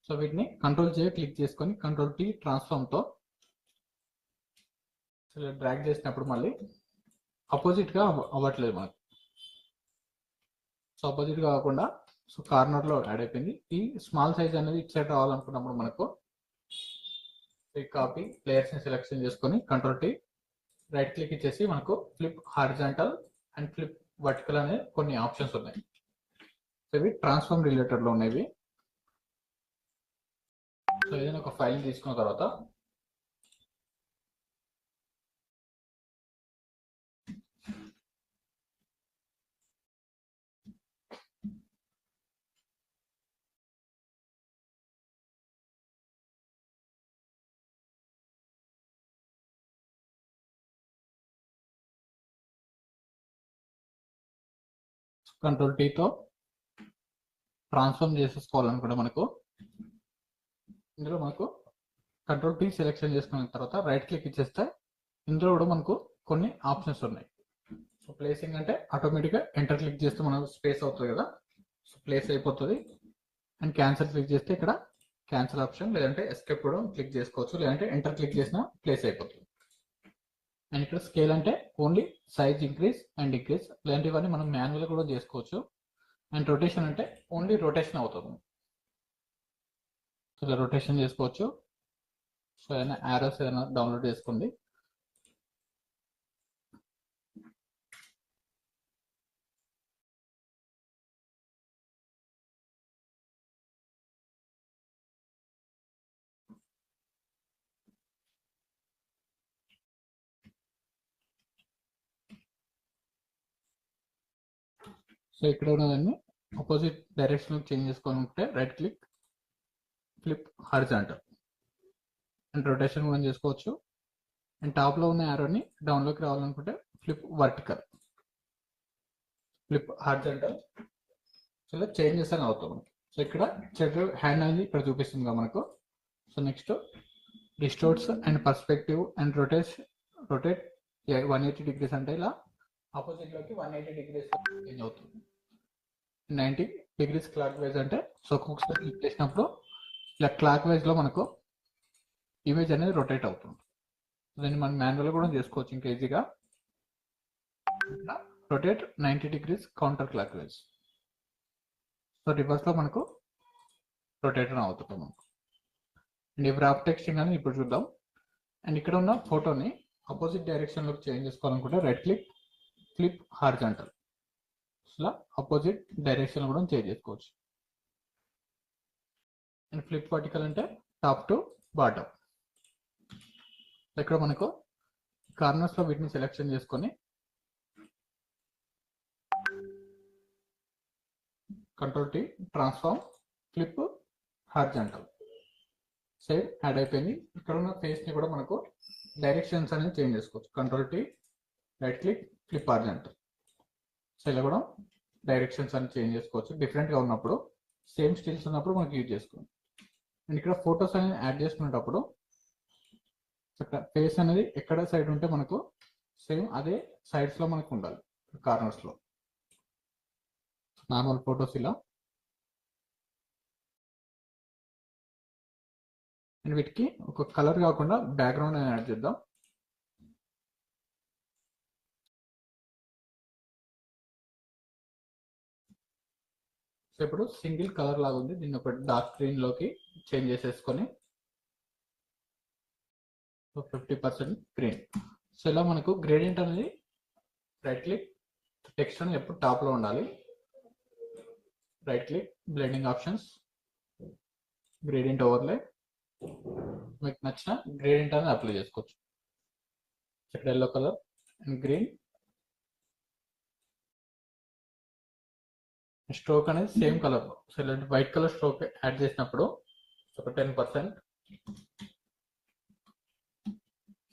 సో వీటిని కంట్రోల్ J క్లిక్ చేసుకొని కంట్రోల్ T ట్రాన్స్ఫార్మ్ తో డ్రాగ్ చేసినప్పుడు మళ్ళీ అపోజిట్ గా అవ్వట్లేదు మనకు. సో అపోజిట్ గా కాకుండా సో కార్నర్ లో యాడ్ అయిపోయింది. ఈ స్మాల్ సైజ్ అనేది ఇటు సైడ్ రావాలనుకున్నప్పుడు మనకు ఈ కాపీ లేయర్స్ ని సెలెక్షన్ చేసుకొని కంట్రోల్ T రైట్ క్లిక్ ఇచ్చేసి మనకు flip horizontal and flip vertical అనే కొన్ని ఆప్షన్స్ ఉన్నాయి. సో ఇవి ట్రాన్స్ఫార్మ్ రిలేటెడ్ లో ఉన్నాయి. సో ఏదైనా ఒక ఫైల్ తీసుకున్న తర్వాత కంట్రోల్ T తో ట్రాన్స్ఫార్మ్ చేసేసుకోవాలనుకుంటే మనకు ఇందులో మనకు కంట్రోల్ T సెలెక్షన్ చేసుకున్న తర్వాత రైట్ క్లిక్ ఇచ్చేస్తే ఇందులో కూడా మనకు కొన్ని ఆప్షన్స్ ఉన్నాయి. సో ప్లేసింగ్ అంటే ఆటోమేటిక్గా ఎంటర్ క్లిక్ చేస్తే మనకు స్పేస్ అవుతుంది కదా, సో ప్లేస్ అయిపోతుంది. అండ్ క్యాన్సిల్ క్లిక్ చేస్తే ఇక్కడ క్యాన్సిల్ ఆప్షన్ లేదంటే ఎస్కేప్ కూడా క్లిక్ చేసుకోవచ్చు, లేదంటే ఎంటర్ క్లిక్ చేసినా ప్లేస్ అయిపోతుంది. అండ్ ఇక్కడ స్కేల్ అంటే only size increase and decrease, ఇలాంటివన్నీ మనం మాన్యువల్ కూడా చేసుకోవచ్చు. అండ్ రొటేషన్ అంటే ఓన్లీ రొటేషన్ అవుతుంది, ఇలా రొటేషన్ చేసుకోవచ్చు. సో ఏదైనా యారోస్ ఏదైనా డౌన్లోడ్ చేసుకోండి. సో ఇక్కడ ఉన్నదాన్ని ఆపోజిట్ డైరెక్షన్ చేంజ్ చేసుకోవాలంటే right click, flip horizontal, and rotation కూడా చేసుకోవచ్చు. అండ్ టాప్ లో ఉన్న యారోని డౌన్ లోకి రావాలనుకుంటే flip vertical, flip horizontal. So ఇలా చేంజ్ చేస్తే అవుతుంది. సో ఇక్కడ చెట్టు హ్యాండ్ అనేది ఇక్కడ చూపిస్తుంది మనకు. So next distorts and perspective and rotate 180 degrees అంటే ఇలా ఆపోజిట్ లోకి 180 degrees చేంజ్ అవుతుంది. 90 degrees క్లాక్ వైజ్ అంటే సో ఒక్కొక్కసారి క్లిక్ చేసినప్పుడు ఇలా క్లాక్ వైజ్ లో మనకు ఇమేజ్ అనేది రొటేట్ అవుతుంది. దీన్ని మనం మాన్యువల్ కూడా చేసుకోవచ్చు ఇంకా ఈజీగా. Rotate 90 degrees counter clock wise. So reverse లో మనకు రొటేట్ అవుతుంది మనకు. అండ్ ఈ వ్రాప్ టెక్స్టింగ్ అని ఇప్పుడు చూద్దాం. అండ్ ఇక్కడ ఉన్న ఫోటోని ఆపోజిట్ డైరెక్షన్ లోకి చేంజ్ చేసుకోవాలనుకుంటే రైట్ క్లిక్, ఫ్లిప్ హారిజాంటల్. ఇలా ఆపోజిట్ డైరెక్షన్ కూడా చేంజ్ చేసుకోవచ్చు. అండ్ ఫ్లిప్ వర్టికల్ అంటే టాప్ టు బాటమ్. ఇక్కడ మనకు కార్నర్స్ లో వీటిని సెలెక్షన్ చేసుకొని control tea, transform, flip horizontal. Same add అయిపోయింది. ఇక్కడ ఉన్న ఫేస్ ని కూడా మనకు డైరెక్షన్స్ అనేది చేంజ్ చేసుకోవచ్చు. Control tea, right click, flip horizontal. So ఇలా కూడా డైరెక్షన్స్ అని చేంజ్ చేసుకోవచ్చు. డిఫరెంట్ గా ఉన్నప్పుడు, సేమ్ స్టిల్స్ ఉన్నప్పుడు మనకి యూజ్ చేసుకోవచ్చు. అండ్ ఇక్కడ ఫొటోస్ అనేది యాడ్ చేసుకునేటప్పుడు ఇక్కడ ఫేస్ అనేది ఎక్కడ సైడ్ ఉంటే మనకు సేమ్ అదే సైడ్స్ లో మనకు ఉండాలి, కార్నర్స్ లో. నార్మల్ ఫొటోస్ ఇలా. అండ్ వీటికి ఒక కలర్ కాకుండా బ్యాక్గ్రౌండ్ అని యాడ్ చేద్దాం. సో ఇప్పుడు సింగిల్ కలర్ లాగా ఉంది, దీన్ని ఒక డార్క్ గ్రీన్ లోకి చేంజ్ చేసేసుకొని 50% గ్రీన్. సో ఇలా మనకు గ్రేడియంట్ అనేది రైట్ క్లిక్, టెక్స్ట్ అనేది ఎప్పుడు టాప్ లో ఉండాలి. Right click, blending options, gradient overlay. మీకు నచ్చిన గ్రేడియంట్ అనేది అప్లై చేసుకోవచ్చు. ఇక్కడ yellow colour and green. Stroke అనేది సేమ్ కలర్ లో. సో ఇలాంటి వైట్ కలర్ స్ట్రోక్ యాడ్ చేసినప్పుడు ఒక 10%.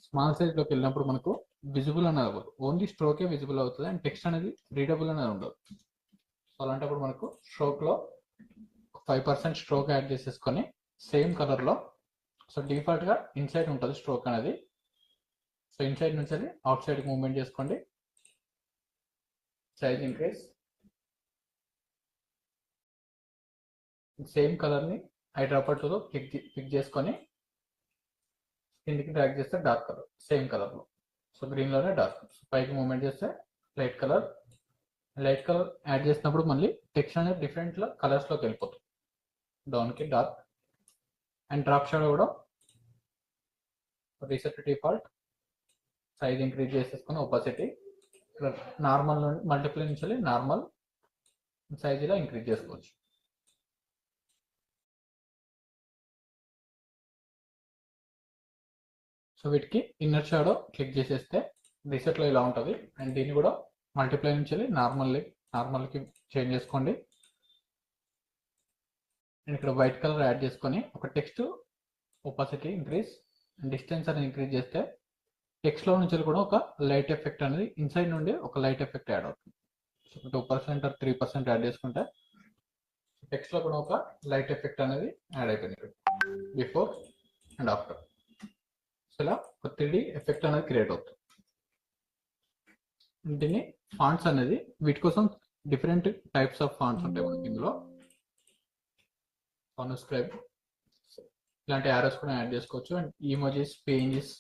స్మాల్ సైజ్ లోకి వెళ్ళినప్పుడు మనకు విజిబుల్ అనేది అవ్వదు, ఓన్లీ స్ట్రోకే విజిబుల్ అవుతుంది అండ్ టెక్స్ట్ అనేది రీడబుల్ అనేది ఉండదు. సో అలాంటప్పుడు మనకు స్ట్రోక్ లో 5% స్ట్రోక్ యాడ్ చేసేసుకొని సేమ్ కలర్ లో. సో డిఫాల్ట్ గా ఇన్సైడ్ ఉంటుంది స్ట్రోక్ అనేది. సో ఇన్సైడ్ నుంచి అవుట్ సైడ్ మూవ్మెంట్ చేసుకోండి. Size increase. సేమ్ కలర్ ని ఐడ్రాపర్ తో క్లిక్ చేసుకొని కిందికి డ్రాగ్ చేస్తే డార్క్ కలర్, సేమ్ కలర్ లో. సో గ్రీన్ లోనే డార్క్. పైకి మూవ్మెంట్ చేస్తే light colour. Light colour add చేసినప్పుడు మళ్ళీ టెక్స్ట్ అనేది డిఫరెంట్ కలర్స్ లోకి వెళ్ళిపోతుంది. డౌన్ కి డార్క్. అండ్ డ్రాప్ షాడో కూడా రీసెట్ డిఫాల్ట్. సైజ్ ఇంక్రీజ్ చేసేసుకొని ఒపాసిటీ నార్మల్ మల్టిప్లై నుంచి నార్మల్ సైజ్ ఇలా ఇంక్రీజ్ చేసుకోవచ్చు. సో వీటికి ఇన్నర్ షాడో క్లిక్ చేసేస్తే రీసెట్ లో ఇలా ఉంటుంది. అండ్ దీన్ని కూడా మల్టిప్లై నుంచి నార్మల్కి చేంజ్ చేసుకోండి. అండ్ ఇక్కడ వైట్ కలర్ యాడ్ చేసుకొని ఒక text opacity increase and distance అనేది ఇంక్రీజ్ చేస్తే టెక్స్ట్ లో నుంచి కూడా ఒక లైట్ ఎఫెక్ట్ అనేది ఇన్సైడ్ నుండి ఒక లైట్ ఎఫెక్ట్ యాడ్ అవుతుంది. సో 2% or 3% యాడ్ చేసుకుంటే టెక్స్ట్ లో కూడా ఒక లైట్ ఎఫెక్ట్ అనేది యాడ్ అయిపోయింది బిఫోర్ అండ్ ఆఫ్టర్. సో ఇలా ఒక 3D ఎఫెక్ట్ అనేది క్రియేట్ అవుతుంది. దీన్ని ఫాంట్స్ అనేది వీటి కోసం డిఫరెంట్ టైప్స్ ఆఫ్ ఫాంట్స్ ఉంటాయి మనకి ఇందులో. ఫాంట్ స్క్రైబ్, ఇలాంటి యారోస్ కూడా యాడ్ చేసుకోవచ్చు. అండ్ ఈమోజీస్, పేజెస్,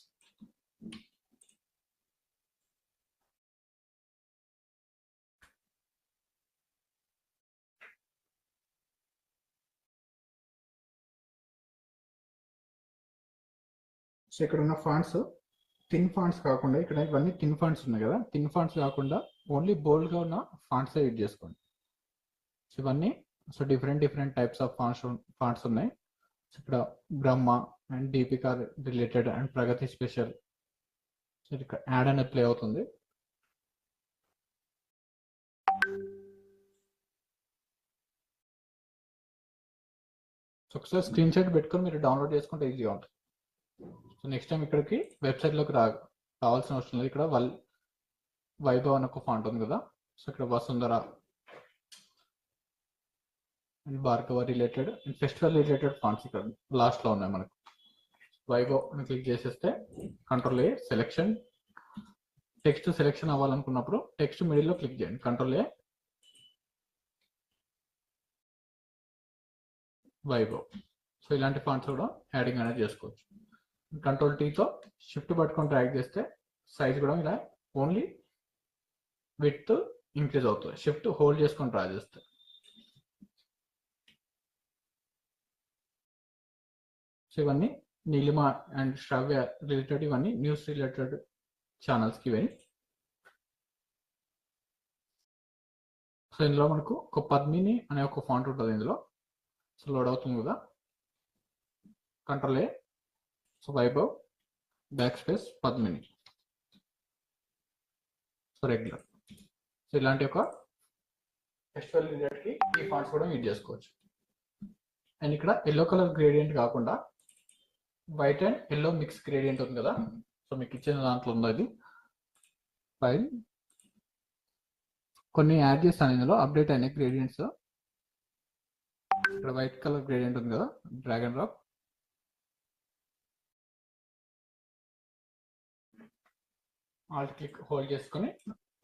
సో ఇక్కడ ఉన్న ఫాంట్స్ థిన్ ఫాంట్స్ కాకుండా, ఇక్కడ ఇవన్నీ థిన్ ఫాంట్స్ ఉన్నాయి కదా, థిన్ ఫాంట్స్ కాకుండా ఓన్లీ బోల్డ్గా ఉన్న ఫాంట్స్ యూజ్ చేసుకోండి. సో ఇవన్నీ so different types of fonts ఉన్నాయి. సో ఇక్కడ Brahma and Deepika related and Pragati special. So ఇక్కడ యాడ్ అనేది ప్లే అవుతుంది. సో ఒకసారి స్క్రీన్ షాట్ పెట్టుకొని మీరు డౌన్లోడ్ చేసుకుంటే ఈజీగా ఉంటుంది. సో నెక్స్ట్ టైం ఇక్కడికి వెబ్సైట్లోకి రావాల్సిన అవసరం లేదు. ఇక్కడ వైభవ్ అనే ఒక ఫాంట్ ఉంది కదా, సో ఇక్కడ Vasundhara and Bhargava related and festival related fonts ఇక్కడ లాస్ట్లో ఉన్నాయి మనకు. వైభవ్ అని క్లిక్ చేసేస్తే control A selection, text selection అవ్వాలనుకున్నప్పుడు టెక్స్ట్ మిడిల్లో క్లిక్ చేయండి, కంట్రోల్ ఏ వైభవ్. సో ఇలాంటి ఫాంట్స్ కూడా యాడింగ్ అనేది చేసుకోవచ్చు. కంట్రోల్ టీతో షిఫ్ట్ పట్టుకొని డ్రాగ్ చేస్తే సైజ్ కూడా ఇలా ఓన్లీ విడ్త్ ఇంక్రీజ్ అవుతుంది. షిఫ్ట్ హోల్డ్ చేసుకొని డ్రా చేస్తే. సో ఇవన్నీ నీలిమ అండ్ శ్రావ్య రిలేటెడ్, ఇవన్నీ న్యూస్ రిలేటెడ్ ఛానల్స్కి ఇవన్నీ. సో ఇందులో మనకు ఒక పద్మిని అనే ఒక ఫాంట్ ఉంటుంది ఇందులో. సో లోడ్ అవుతుంది కదా, control A, so Vaibhav back space Padmini, so regular. So ఇలాంటి ఒక ఫెస్టివల్ రిలేటెడ్కి ఈ ఫాంట్స్ కూడా యూజ్ చేసుకోవచ్చు. అండ్ ఇక్కడ ఎల్లో కలర్ గ్రేడియంట్ కాకుండా white and yellow mix gradient ఉంది కదా, సో మీకు ఇచ్చిన దాంట్లో ఉంది అది. ఫైల్ కొన్ని యాడ్ చేస్తాను ఇందులో, అప్డేట్ అయినాయి గ్రేడియంట్స్. ఇక్కడ వైట్ కలర్ గ్రేడియంట్ ఉంది కదా, drag and drop, Alt click hold చేసుకొని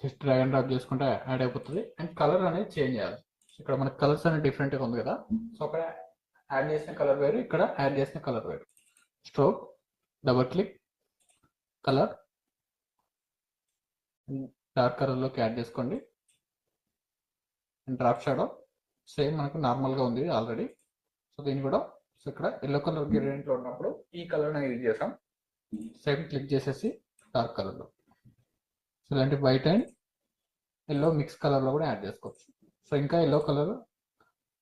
జస్ట్ డ్రాగ్ అండ్ డ్రాప్ చేసుకుంటే యాడ్ అయిపోతుంది. అండ్ కలర్ అనేది చేంజ్ చేయాలి. ఇక్కడ మనకి కలర్స్ అనేది డిఫరెంట్గా ఉంది కదా, సో అక్కడ యాడ్ చేసిన కలర్ వేరు, ఇక్కడ యాడ్ చేసిన కలర్ వేరు. Stroke, double click, colour dark కలర్లోకి యాడ్ చేసుకోండి. అండ్ డ్రాప్ షాడో సేమ్ మనకు నార్మల్గా ఉంది ఆల్రెడీ. సో దీన్ని కూడా సో ఇక్కడ ఎల్లో కలర్ గ్రేడియంట్లో ఉన్నప్పుడు ఈ కలర్ని యూజ్ చేసాం. సేమ్ క్లిక్ చేసేసి డార్క్ కలర్లో. సో ఇలాంటి వైట్ అండ్ ఎల్లో మిక్స్ కలర్లో కూడా యాడ్ చేసుకోవచ్చు. సో ఇంకా ఎల్లో కలర్,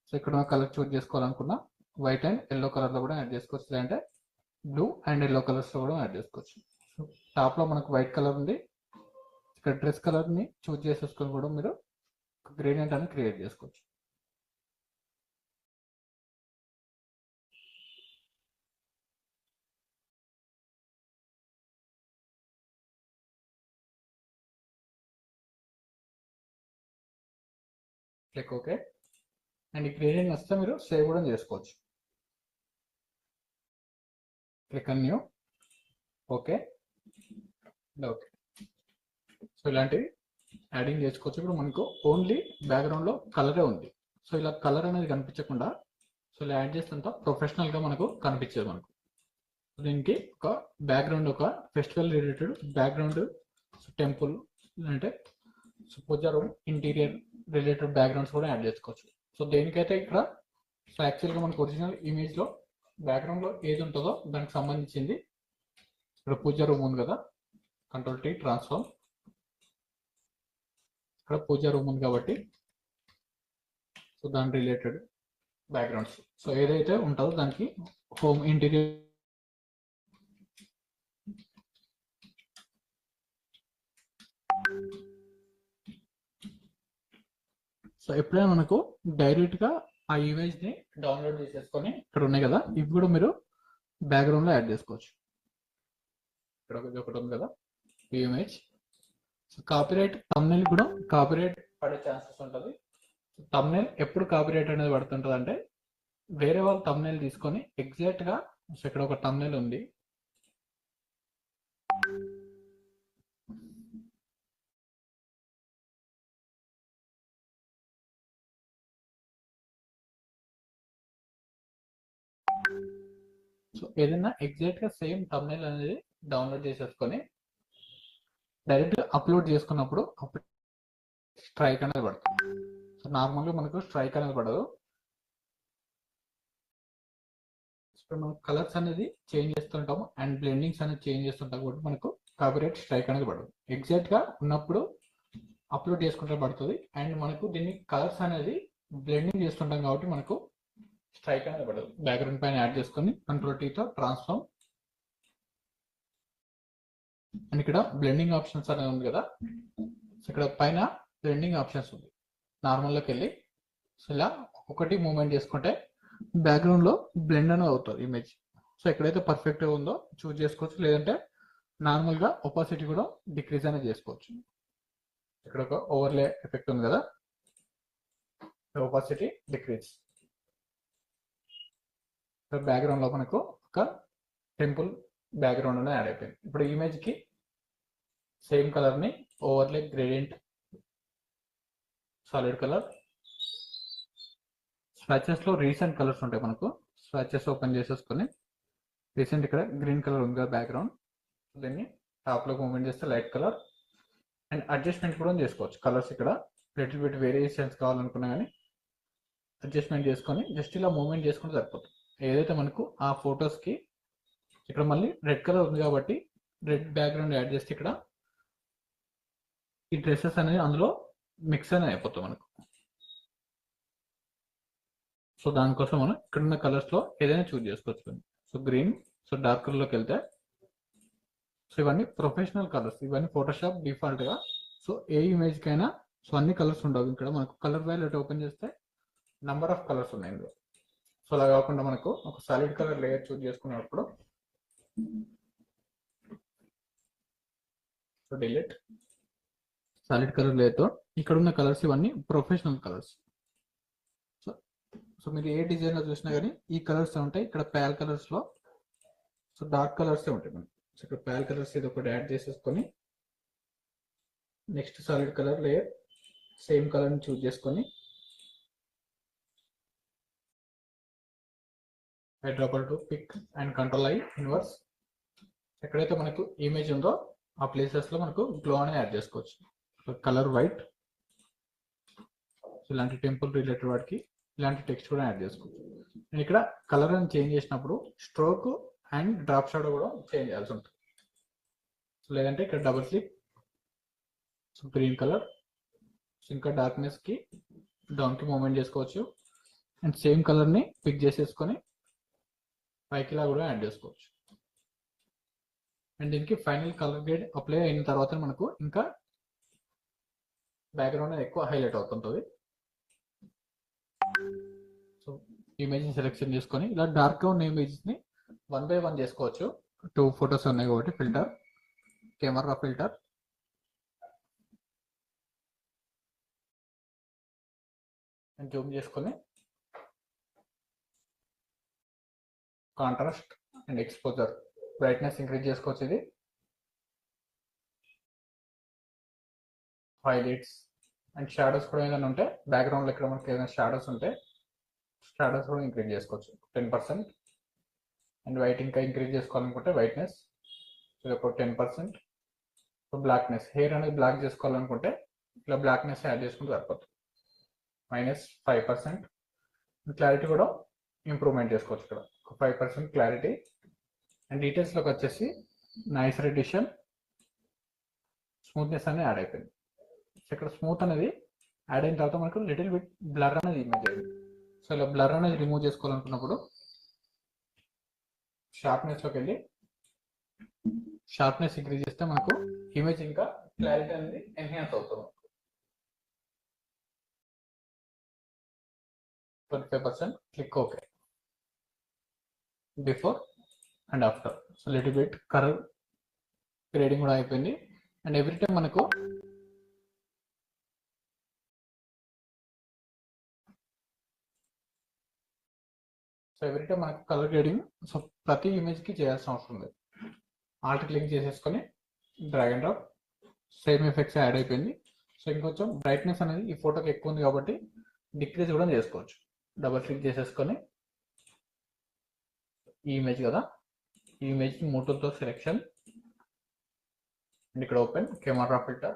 సో ఇక్కడ కలర్ చూజ్ చేసుకోవాలనుకున్నా వైట్ అండ్ ఎల్లో కలర్లో కూడా యాడ్ చేసుకోవచ్చు, లేదంటే బ్లూ అండ్ ఎల్లో కలర్స్లో కూడా యాడ్ చేసుకోవచ్చు. సో టాప్లో మనకు వైట్ కలర్ ఉంది, ఇక్కడ డ్రెస్ కలర్ని చూజ్ చేసేసుకొని కూడా మీరు గ్రేడియంట్ అని క్రియేట్ చేసుకోవచ్చు. Click okay. అండ్ ఈ గ్రేడియంట్ వస్తే మీరు సేవ్ కూడా చేసుకోవచ్చు. Click on new, okay okay. So ఇలాంటివి యాడింగ్ చేసుకోవచ్చు. ఇప్పుడు మనకు ఓన్లీ బ్యాక్గ్రౌండ్లో కలరే ఉంది. సో ఇలా కలర్ అనేది కనిపించకుండా సో ఇలా యాడ్ చేసినంత ప్రొఫెషనల్గా మనకు కనిపించేది. మనకు దీనికి ఒక బ్యాక్గ్రౌండ్, ఒక ఫెస్టివల్ రిలేటెడ్ బ్యాక్గ్రౌండ్, టెంపుల్ అంటే పూజా రూమ్ ఇంటీరియర్ రిలేటెడ్ బ్యాక్గ్రౌండ్స్ కూడా యాడ్ చేసుకోవచ్చు. సో దేనికైతే ఇక్కడ సో యాక్చువల్గా మనకు ఒరిజినల్ ఇమేజ్లో బ్యాక్గ్రౌండ్లో ఏది ఉంటుందో దానికి సంబంధించింది. ఇక్కడ పూజా రూమ్ ఉంది కదా, కంట్రోల్ టీ ట్రాన్స్ఫార్మ్. ఇక్కడ పూజా రూమ్ ఉంది కాబట్టి సో దాని రిలేటెడ్ బ్యాక్గ్రౌండ్స్ సో ఏదైతే ఉంటుందో దానికి హోమ్ ఇంటీరియర్. సో ఎప్పుడైనా మనకు డైరెక్ట్గా ఆ ఇమేజ్ని డౌన్లోడ్ చేసేసుకొని ఇక్కడ ఉన్నాయి కదా, ఇవి కూడా మీరు బ్యాక్గ్రౌండ్లో యాడ్ చేసుకోవచ్చు. ఇక్కడ ఒకటి ఉంది కదా ఈ ఇమేజ్. సో కాపీరైట్ థంబ్నెయిల్ కూడా కాపీరైట్ పడే ఛాన్సెస్ ఉంటుంది. థంబ్నెయిల్ ఎప్పుడు కాపీరైట్ అనేది పడుతుంటుంది అంటే వేరే వాళ్ళ థంబ్నెయిల్ తీసుకొని ఎగ్జాక్ట్గా సో ఇక్కడ ఒక థంబ్నెయిల్ ఉంది, సో ఏదైనా ఎగ్జాక్ట్ గా సేమ్ thumbnail అనేది డౌన్లోడ్ చేసేసుకొని డైరెక్ట్ అప్లోడ్ చేసుకున్నప్పుడు అప్పుడు స్ట్రైక్ అనేది పడుతుంది. సో నార్మల్గా మనకు స్ట్రైక్ అనేది పడదు. ఇప్పుడు మనం కలర్స్ అనేది చేంజ్ చేస్తుంటాము అండ్ బ్లెండింగ్స్ అనేది చేంజ్ చేస్తుంటాం కాబట్టి మనకు కాపీరైట్ స్ట్రైక్ అనేది పడదు. ఎగ్జాక్ట్ గా ఉన్నప్పుడు అప్లోడ్ చేసుకుంటే పడుతుంది. అండ్ మనకు దీన్ని కలర్స్ అనేది బ్లెండింగ్ చేస్తుంటాం కాబట్టి మనకు స్ట్రైక్ అనేది పడదు. బ్యాక్గ్రౌండ్ పైన యాడ్ చేసుకొని కంట్రోల్ టీతో ట్రాన్స్ఫార్మ్ అండ్ ఇక్కడ బ్లెండింగ్ ఆప్షన్స్ అనేది ఉంది కదా. సో ఇక్కడ పైన బ్లెండింగ్ ఆప్షన్స్ ఉంది. నార్మల్లోకి వెళ్ళి సో ఇలా ఒకటి మూవ్మెంట్ చేసుకుంటే బ్యాక్గ్రౌండ్ లో బ్లెండ్ అనేది అవుతుంది ఇమేజ్. సో ఎక్కడైతే పర్ఫెక్ట్ గా ఉందో చూస్ చేసుకోవచ్చు, లేదంటే నార్మల్ గా ఒపాసిటీ కూడా డిక్రీజ్ అనేది చేసుకోవచ్చు. ఇక్కడ ఒక ఓవర్లే ఎఫెక్ట్ ఉంది కదా, ఒపాసిటీ డిక్రీజ్. బ్యాక్గ్రౌండ్ లో మనకు ఒక టెంపుల్ బ్యాక్గ్రౌండ్ అనేది యాడ్ అయిపోయింది. ఇప్పుడు ఇమేజ్ కి సేమ్ కలర్ ని ఓవర్లే గ్రేడియంట్ సాలిడ్ కలర్ స్వాచెస్ లో రీసెంట్ కలర్స్ ఉంటాయి. మనకు స్వాచెస్ ఓపెన్ చేసేసుకొని రీసెంట్ ఇక్కడ గ్రీన్ కలర్ ఉంది కదా బ్యాక్గ్రౌండ్, దీన్ని టాప్ లో మూవ్మెంట్ చేస్తే లైట్ కలర్ అండ్ అడ్జస్ట్మెంట్ కూడా చేసుకోవచ్చు. కలర్స్ ఇక్కడ లిటిల్ బిట్ వేరియేషన్స్ కావాలనుకున్నా కానీ అడ్జస్ట్మెంట్ చేసుకొని జస్ట్ ఇలా మూవ్మెంట్ చేసుకుంటే సరిపోతుంది. ఏదైతే మనకు ఆ ఫొటోస్ కి ఇక్కడ మళ్ళీ రెడ్ కలర్ ఉంది కాబట్టి రెడ్ బ్యాక్గ్రౌండ్ యాడ్ చేస్తే ఇక్కడ ఈ డ్రెస్సెస్ అనేది అందులో మిక్స్ అనేది అయిపోతుంది మనకు. సో దానికోసం మనం ఇక్కడ ఉన్న కలర్స్ లో ఏదైనా చూస్ చేసుకోవచ్చు. So green, so dark colour లోకి వెళ్తే సో ఇవన్నీ ప్రొఫెషనల్ కలర్స్, ఇవన్నీ ఫోటోషాప్ డిఫాల్ట్ గా. సో ఏ ఇమేజ్ కైనా సో అన్ని కలర్స్ ఉండవు. ఇక్కడ మనకు కలర్ వ్యాలెట్ ఓపెన్ చేస్తే నంబర్ ఆఫ్ కలర్స్ ఉన్నాయి ఇందులో. సో అలా కాకుండా మనకు ఒక సాలిడ్ కలర్ లేయర్ చూస్ చేసుకున్నప్పుడు so delete solid colour layer తో ఇక్కడ ఉన్న కలర్స్ ఇవన్నీ ప్రొఫెషనల్ కలర్స్. సో మీరు ఏ డిజైన్ లో చూసినా కానీ ఈ కలర్స్ ఉంటాయి. ఇక్కడ ప్యాల్ కలర్స్ లో సో డార్క్ కలర్స్ ఉంటాయి మనకి. సో ఇక్కడ ప్యాల్ కలర్స్ ఇది ఒకటి యాడ్ చేసేసుకొని next solid colour layer same colour ని చూస్ చేసుకొని eyedropper to pick and control I inverse. ఎక్కడైతే మనకు ఇమేజ్ ఉందో ఆ ప్లేసెస్ లో మనకు గ్లో అనేది యాడ్ చేసుకోవచ్చు. కలర్ వైట్, ఇలాంటి టెంపుల్ రిలేటెడ్ వాటికి ఇలాంటి టెక్స్ట్ కూడా యాడ్ చేసుకోవచ్చు. నేను ఇక్కడ కలర్ అని చేంజ్ చేసినప్పుడు స్ట్రోక్ అండ్ డ్రాప్ షాడో కూడా చేంజ్ చేయాల్సి ఉంటుంది. లేదంటే ఇక్కడ డబుల్ క్లిక్ గ్రీన్ కలర్, ఇంకా డార్క్నెస్ కి డౌన్ కి మూవ్మెంట్ చేసుకోవచ్చు. అండ్ సేమ్ కలర్ ని పిక్ చేసేసుకొని పైకి ఇలా కూడా యాడ్ చేసుకోవచ్చు. అండ్ దీనికి ఫైనల్ కలర్ గ్రేడ్ అప్లై అయిన తర్వాత మనకు ఇంకా బ్యాక్గ్రౌండ్ ఎక్కువ హైలైట్ అవుతుంటుంది. సో ఇమేజ్ సెలెక్షన్ చేసుకొని ఇలా డార్క్ గా ఉన్న ఇమేజెస్ ని 1 by 1 చేసుకోవచ్చు. 2 ఫొటోస్ ఉన్నాయి కాబట్టి filter, camera filter, and zoom చేసుకొని contrast and exposure brightness increase చేసుకోవచ్చు. ఇది హైలైట్స్ అండ్ షాడోస్ కూడా ఏదైనా ఉంటే బ్యాక్గ్రౌండ్ లో ఇక్కడ మనకి ఏదైనా షాడోస్ ఉంటే షాడోస్ కూడా ఇంక్రీజ్ చేసుకోవచ్చు 10%. అండ్ వైట్ ఇంకా ఇంక్రీజ్ చేసుకోవాలనుకుంటే వైట్నెస్ ఇది ఒక 10%. సో బ్లాక్నెస్, హెయిర్ అనేది బ్లాక్ చేసుకోవాలనుకుంటే ఇలా బ్లాక్నెస్ యాడ్ చేసుకుంటే సరిపోతుంది -5%. క్లారిటీ కూడా ఇంప్రూవ్మెంట్ చేసుకోవచ్చు ఇక్కడ 5% క్లారిటీ. అండ్ డీటెయిల్స్ లోకి వచ్చేసి నైస్ రెడిషన్, స్మూత్నెస్ అనేది యాడ్ అయిపోయింది. సో ఇక్కడ స్మూత్ అనేది యాడ్ అయిన తర్వాత మనకు లిటిల్ బిట్ బ్లర్ అనేది ఇమేజ్ అయింది. సో ఇలా బ్లర్ అనేది రిమూవ్ చేసుకోవాలనుకున్నప్పుడు షార్ప్నెస్ లోకి వెళ్ళి షార్ప్నెస్ ఇంక్రీజ్ చేస్తే మనకు ఇమేజ్ ఇంకా క్లారిటీ అనేది ఎన్హాన్స్ అవుతుంది. 25%. Click okay. Before and after so little bit colour grading కూడా అయిపోయింది. అండ్ ఎవ్రీ టైం మనకు కలర్ గ్రేడింగ్ సో ప్రతి ఇమేజ్ కి చేయాల్సిన అవసరం ఉంది. ఆల్ట్ క్లిక్ చేసేసుకొని drag and drop same effects add అయిపోయింది. సో ఇంకొంచెం బ్రైట్నెస్ అనేది ఈ ఫోటోకి ఎక్కువ ఉంది కాబట్టి డిక్రీజ్ కూడా చేసుకోవచ్చు. డబుల్ క్లిక్ చేసేసుకొని ఈ ఇమేజ్ కదా, ఈ ఇమేజ్ మూటలతో సెలెక్షన్ అండ్ ఇక్కడ open camera filter.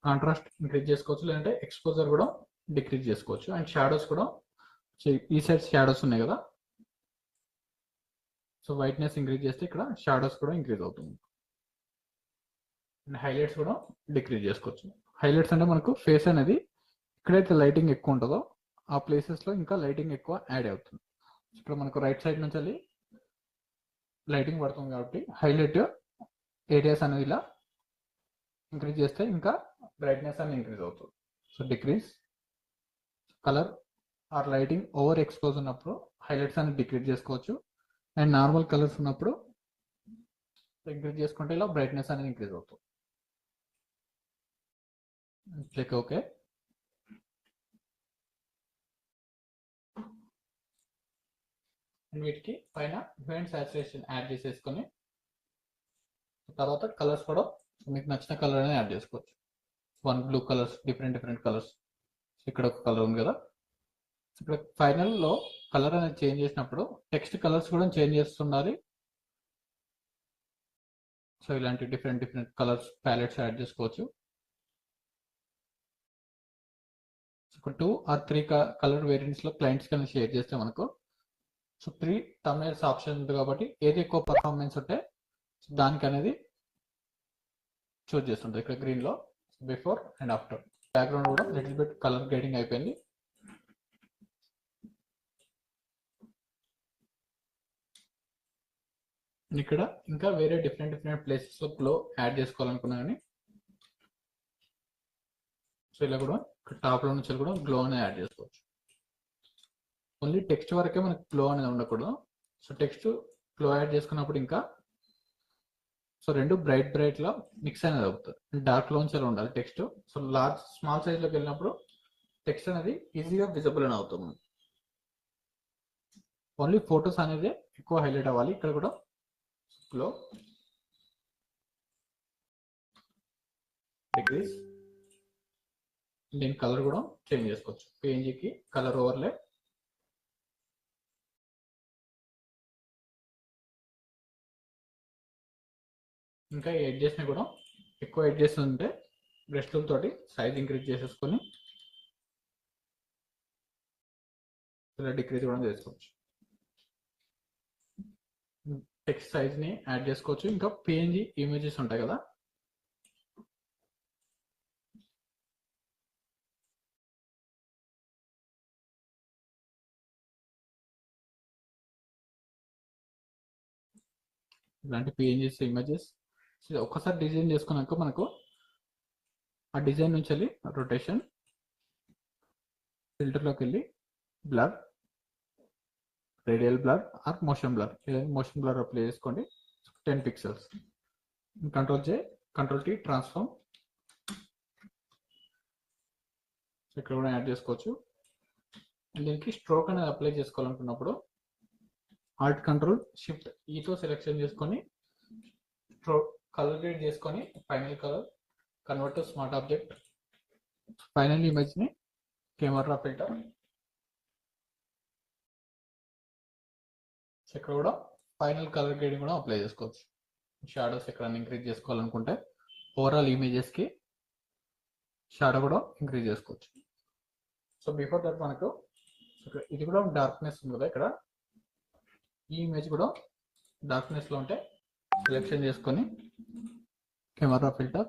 Contrast increase చేసుకోవచ్చు, లేదంటే ఎక్స్పోజర్ కూడా డిక్రీజ్ చేసుకోవచ్చు. అండ్ షాడోస్ కూడా ఈ సైడ్ షాడోస్ ఉన్నాయి కదా, సో వైట్నెస్ ఇంక్రీజ్ చేస్తే ఇక్కడ షాడోస్ కూడా ఇంక్రీజ్ అవుతుంది. అండ్ హైలైట్స్ కూడా డిక్రీజ్ చేసుకోవచ్చు. హైలైట్స్ అంటే మనకు ఫేస్ అనేది ఎక్కడైతే లైటింగ్ ఎక్కువ ఉంటుందో ఆ ప్లేసెస్ లో ఇంకా లైటింగ్ ఎక్కువ యాడ్ అవుతుంది. ఇక్కడ మనకు రైట్ సైడ్ నుంచి వెళ్ళి లైటింగ్ పడుతుంది కాబట్టి హైలైట్ ఏరియాస్ అనేది ఇలా ఇంక్రీజ్ చేస్తే ఇంకా బ్రైట్నెస్ అనేది ఇంక్రీజ్ అవుతుంది. So decrease colour or lighting over expose ఉన్నప్పుడు హైలైట్స్ అనేది డిక్రీజ్ చేసుకోవచ్చు. అండ్ నార్మల్ కలర్స్ ఉన్నప్పుడు ఇంక్రీజ్ చేసుకుంటే ఇలా బ్రైట్నెస్ అనేది ఇంక్రీజ్ అవుతుంది. Click okay. వీటికి పైన హ్యూ అండ్ సాచురేషన్ యాడ్ చేసేసుకొని తర్వాత కలర్స్ కూడా మీకు నచ్చిన కలర్ అనేది యాడ్ చేసుకోవచ్చు. One blue colours, different colours. ఇక్కడ ఒక కలర్ ఉంది కదా, ఇక్కడ ఫైనల్ లో కలర్ అనేది చేంజ్ చేసినప్పుడు టెక్స్ట్ కలర్స్ కూడా చేంజ్ చేస్తుండాలి. సో ఇలాంటి డిఫరెంట్ కలర్స్ ప్యాలెట్స్ యాడ్ చేసుకోవచ్చు. ఒక 2 or 3 కలర్ వేరియంట్స్ లో క్లయింట్స్ కానీ షేర్ చేస్తే మనకు సో 3 thumbnails ఆప్షన్ ఉంది కాబట్టి ఏది ఎక్కువ పర్ఫార్మెన్స్ ఉంటే దానికి అనేది చూస్ చేస్తుంటుంది. ఇక్కడ గ్రీన్ లో బిఫోర్ అండ్ ఆఫ్టర్. బ్యాక్గ్రౌండ్ కూడా లిటిల్ బిట్ కలర్ గ్రేడింగ్ అయిపోయింది. ఇక్కడ ఇంకా వేరే డిఫరెంట్ ప్లేసెస్ లో గ్లో యాడ్ చేసుకోవాలనుకున్నా కానీ సో ఇలా కూడా టాప్ లో నుంచి కూడా గ్లో అనేది యాడ్ చేసుకోవచ్చు. ఓన్లీ టెక్స్ట్ వరకే మనకి గ్లో అనేది ఉండకూడదు. సో టెక్స్ట్ గ్లో యాడ్ చేసుకున్నప్పుడు ఇంకా సో రెండు బ్రైట్ లో మిక్స్ అనేది అవుతుంది. డార్క్ లోంచి అలా ఉండాలి టెక్స్ట్. సో స్మాల్ సైజ్ లోకి వెళ్ళినప్పుడు టెక్స్ట్ అనేది ఈజీగా విజిబుల్ అని అవుతుంది. ఓన్లీ ఫొటోస్ అనేది ఎక్కువ హైలైట్ అవ్వాలి. ఇక్కడ కూడా గ్లో డిక్రీజ్. దీని కలర్ కూడా చేంజ్ చేసుకోవచ్చు. పిఎన్జికి కలర్ ఓవర్లే. ఇంకా ఎడ్జెస్ ని కూడా ఎక్కువ ఎడ్జెస్ ఉంటే బ్రష్ టూల్ తోటి సైజ్ ఇంక్రీజ్ చేసేసుకొని ఇలా డిక్రీజ్ కూడా చేసుకోవచ్చు. టెక్స్ట్ సైజ్ ని యాడ్ చేసుకోవచ్చు. ఇంకా పిఎన్జి ఇమేజెస్ ఉంటాయి కదా, ఇలాంటి పిఎన్జిస్ ఇమేజెస్ ఒక్కసారి డిజైన్ చేసుకున్నాక మనకు ఆ డిజైన్ నుంచి వెళ్ళి రొటేషన్ ఫిల్టర్లోకి వెళ్ళి blur, radial blur are motion blur, motion blur apply చేసుకోండి. 10 pixels. కంట్రోల్ టీ ట్రాన్స్ఫార్మ్ ఇక్కడ కూడా యాడ్ చేసుకోవచ్చు. దీనికి స్ట్రోక్ అనేది అప్లై చేసుకోవాలనుకున్నప్పుడు ఆల్ట్ కంట్రోల్ షిఫ్ట్ ఈతో సెలెక్షన్ చేసుకొని స్ట్రోక్ కలర్ గ్రేడ్ చేసుకొని final colour convert to smart object. Final image ని కెమెరా ఫిల్టర్. ఇక్కడ కూడా ఫైనల్ కలర్ గ్రేడింగ్ కూడా అప్లై చేసుకోవచ్చు. షాడోస్ ఎక్కడ ఇంక్రీజ్ చేసుకోవాలనుకుంటే ఓవరాల్ ఇమేజెస్ కి షాడో కూడా ఇంక్రీజ్ చేసుకోవచ్చు. సో బిఫోర్ దట్ మనకు ఇది కూడా డార్క్నెస్ ఉంది కదా, ఇక్కడ ఈ ఇమేజ్ కూడా డార్క్నెస్ లో ఉంటే సెలెక్షన్ చేసుకొని కెమెరా ఫిల్టర్,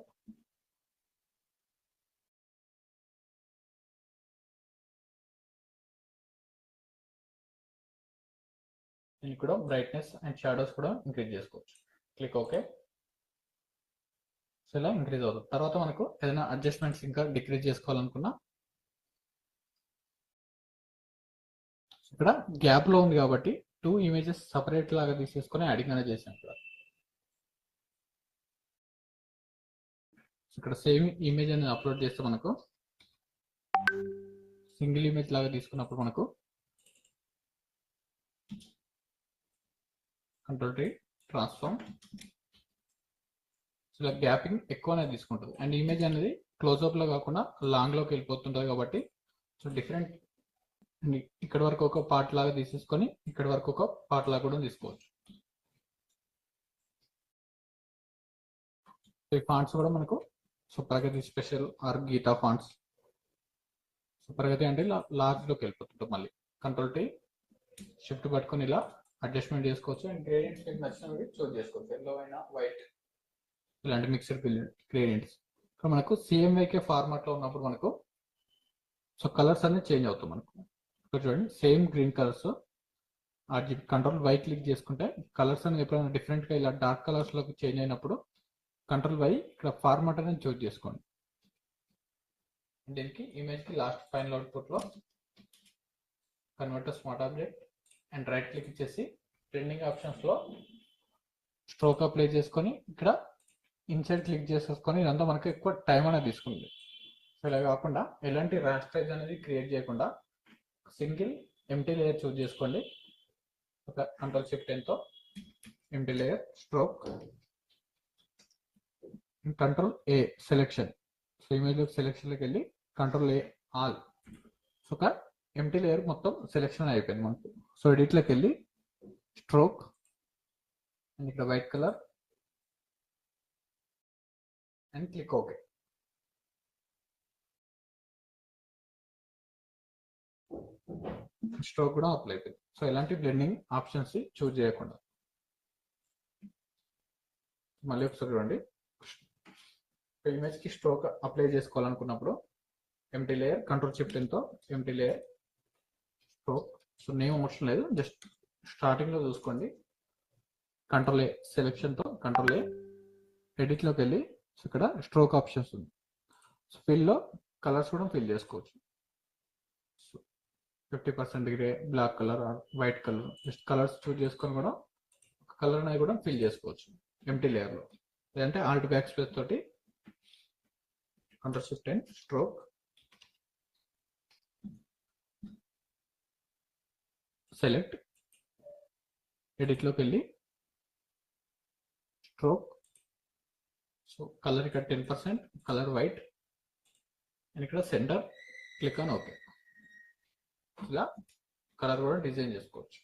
దీనికి కూడా బ్రైట్నెస్ అండ్ షాడోస్ కూడా ఇంక్రీజ్ చేసుకోవచ్చు. Click okay. సో ఇలా ఇంక్రీజ్ అవుతుంది. తర్వాత మనకు ఏదైనా అడ్జస్ట్మెంట్స్ ఇంకా డిక్రీజ్ చేసుకోవాలనుకున్నా ఇక్కడ గ్యాప్ లో ఉంది కాబట్టి 2 ఇమేజెస్ సపరేట్ లాగా తీసేసుకొని యాడింగ్ అనేది చేసాం. ఇక్కడ సేమ్ ఇమేజ్ అనేది అప్లోడ్ చేస్తే మనకు సింగిల్ ఇమేజ్ లాగా తీసుకున్నప్పుడు మనకు కంట్రోల్ టీ ట్రాన్స్ఫార్మ్ ఇలా గ్యాపింగ్ ఎక్కువనే తీసుకుంటుంది. అండ్ ఇమేజ్ అనేది క్లోజ్అప్లో కాకుండా లాంగ్లోకి వెళ్ళిపోతుంటుంది కాబట్టి సో డిఫరెంట్ ఇక్కడ వరకు ఒక పార్ట్ లాగా తీసేసుకొని ఇక్కడ వరకు ఒక పార్ట్ లాగా కూడా తీసుకోవచ్చు. ఈ ఫాంట్స్ కూడా మనకు so Pragati special or Geeta fonts. So Pragati అంటే ఇలా లార్జ్లోకి వెళ్ళిపోతుంటాం. మళ్ళీ కంట్రోల్ టీ షిఫ్ట్ పట్టుకొని ఇలా అడ్జస్ట్మెంట్ చేసుకోవచ్చు. అండ్ గ్రేడియంట్స్ మీకు నచ్చినవి చూస్ చేసుకోవచ్చు. ఎల్లో అయినా వైట్ ఇలాంటి మిక్స్డ్ గ్రేడియంట్స్. ఇక్కడ మనకు సిఎంవైకే ఫార్మాట్లో ఉన్నప్పుడు మనకు సో కలర్స్ అన్ని చేంజ్ అవుతాయి. మనకు ఇక్కడ చూడండి same green colours RGB control Y click చేసుకుంటే కలర్స్ అనేది ఎప్పుడైనా డిఫరెంట్గా ఇలా డార్క్ కలర్స్లోకి చేంజ్ అయినప్పుడు కంట్రోల్ వై ఇక్కడ ఫార్మాట్ అనేది చూస్ చేసుకోండి. దీనికి ఇమేజ్కి లాస్ట్ ఫైనల్ అవుట్పుట్లో convert smart object and right click ఇచ్చేసి ట్రెండింగ్ ఆప్షన్స్లో స్ట్రోక్ అప్లై చేసుకొని ఇక్కడ ఇన్సైడ్ క్లిక్ చేసేసుకొని ఇదంతా మనకు ఎక్కువ టైం అనేది తీసుకుంది. సో ఇలా కాకుండా ఎలాంటి రాస్టరైజ్ అనేది క్రియేట్ చేయకుండా సింగిల్ ఎంటీ లేయర్ చూస్ చేసుకోండి. ఒక కంట్రోల్ షిఫ్ట్ ఎంతో empty layer stroke control A selection. So image సెలెక్షన్లోకి వెళ్ళి కంట్రోల్ ఏ ఆల్. సో ఒక ఎంటీ లేయర్ మొత్తం సెలెక్షన్ అయిపోయింది మనకు. సో ఎడిట్లోకి వెళ్ళి స్ట్రోక్ అండ్ ఇక్కడ white colour and click okay. Stroke కూడా అప్లై అయిపోయింది. సో ఎలాంటి బ్లెండింగ్ ఆప్షన్స్ చూజ్ చేయకుండా మళ్ళీ ఒకసారి చూడండి. ఇమేజ్కి స్ట్రోక్ అప్లై చేసుకోవాలనుకున్నప్పుడు ఎంటీ లేయర్ కంట్రోల్ షిఫ్ట్ ఎంతో empty layer stroke. So name అవసరం లేదు, జస్ట్ స్టార్టింగ్లో చూసుకోండి. కంట్రోల్ ఏ సెలెక్షన్తో కంట్రోల్ ఏ ఎడిట్లోకి వెళ్ళి సో ఇక్కడ స్ట్రోక్ ఆప్షన్స్ ఉంది. సో ఫిల్లో కలర్స్ కూడా ఫిల్ చేసుకోవచ్చు. 50% grey, black colour, white colour, just colours choose చేసుకొని కూడా ఒక కలర్ అనేది కూడా ఫిల్ చేసుకోవచ్చు ఎంటీ లేయర్లో. లేదంటే ఆల్ట్ బ్యాక్ స్పేస్ తోటి control shift and stroke select ఎడిట్లోకి వెళ్ళి స్ట్రోక్. సో కలర్ ఇక్కడ 10%, కలర్ వైట్ అండ్ ఇక్కడ సెంటర్ క్లిక్ ఆన్ ఓకే. ఇలా కలర్ కూడా డిజైన్ చేసుకోవచ్చు.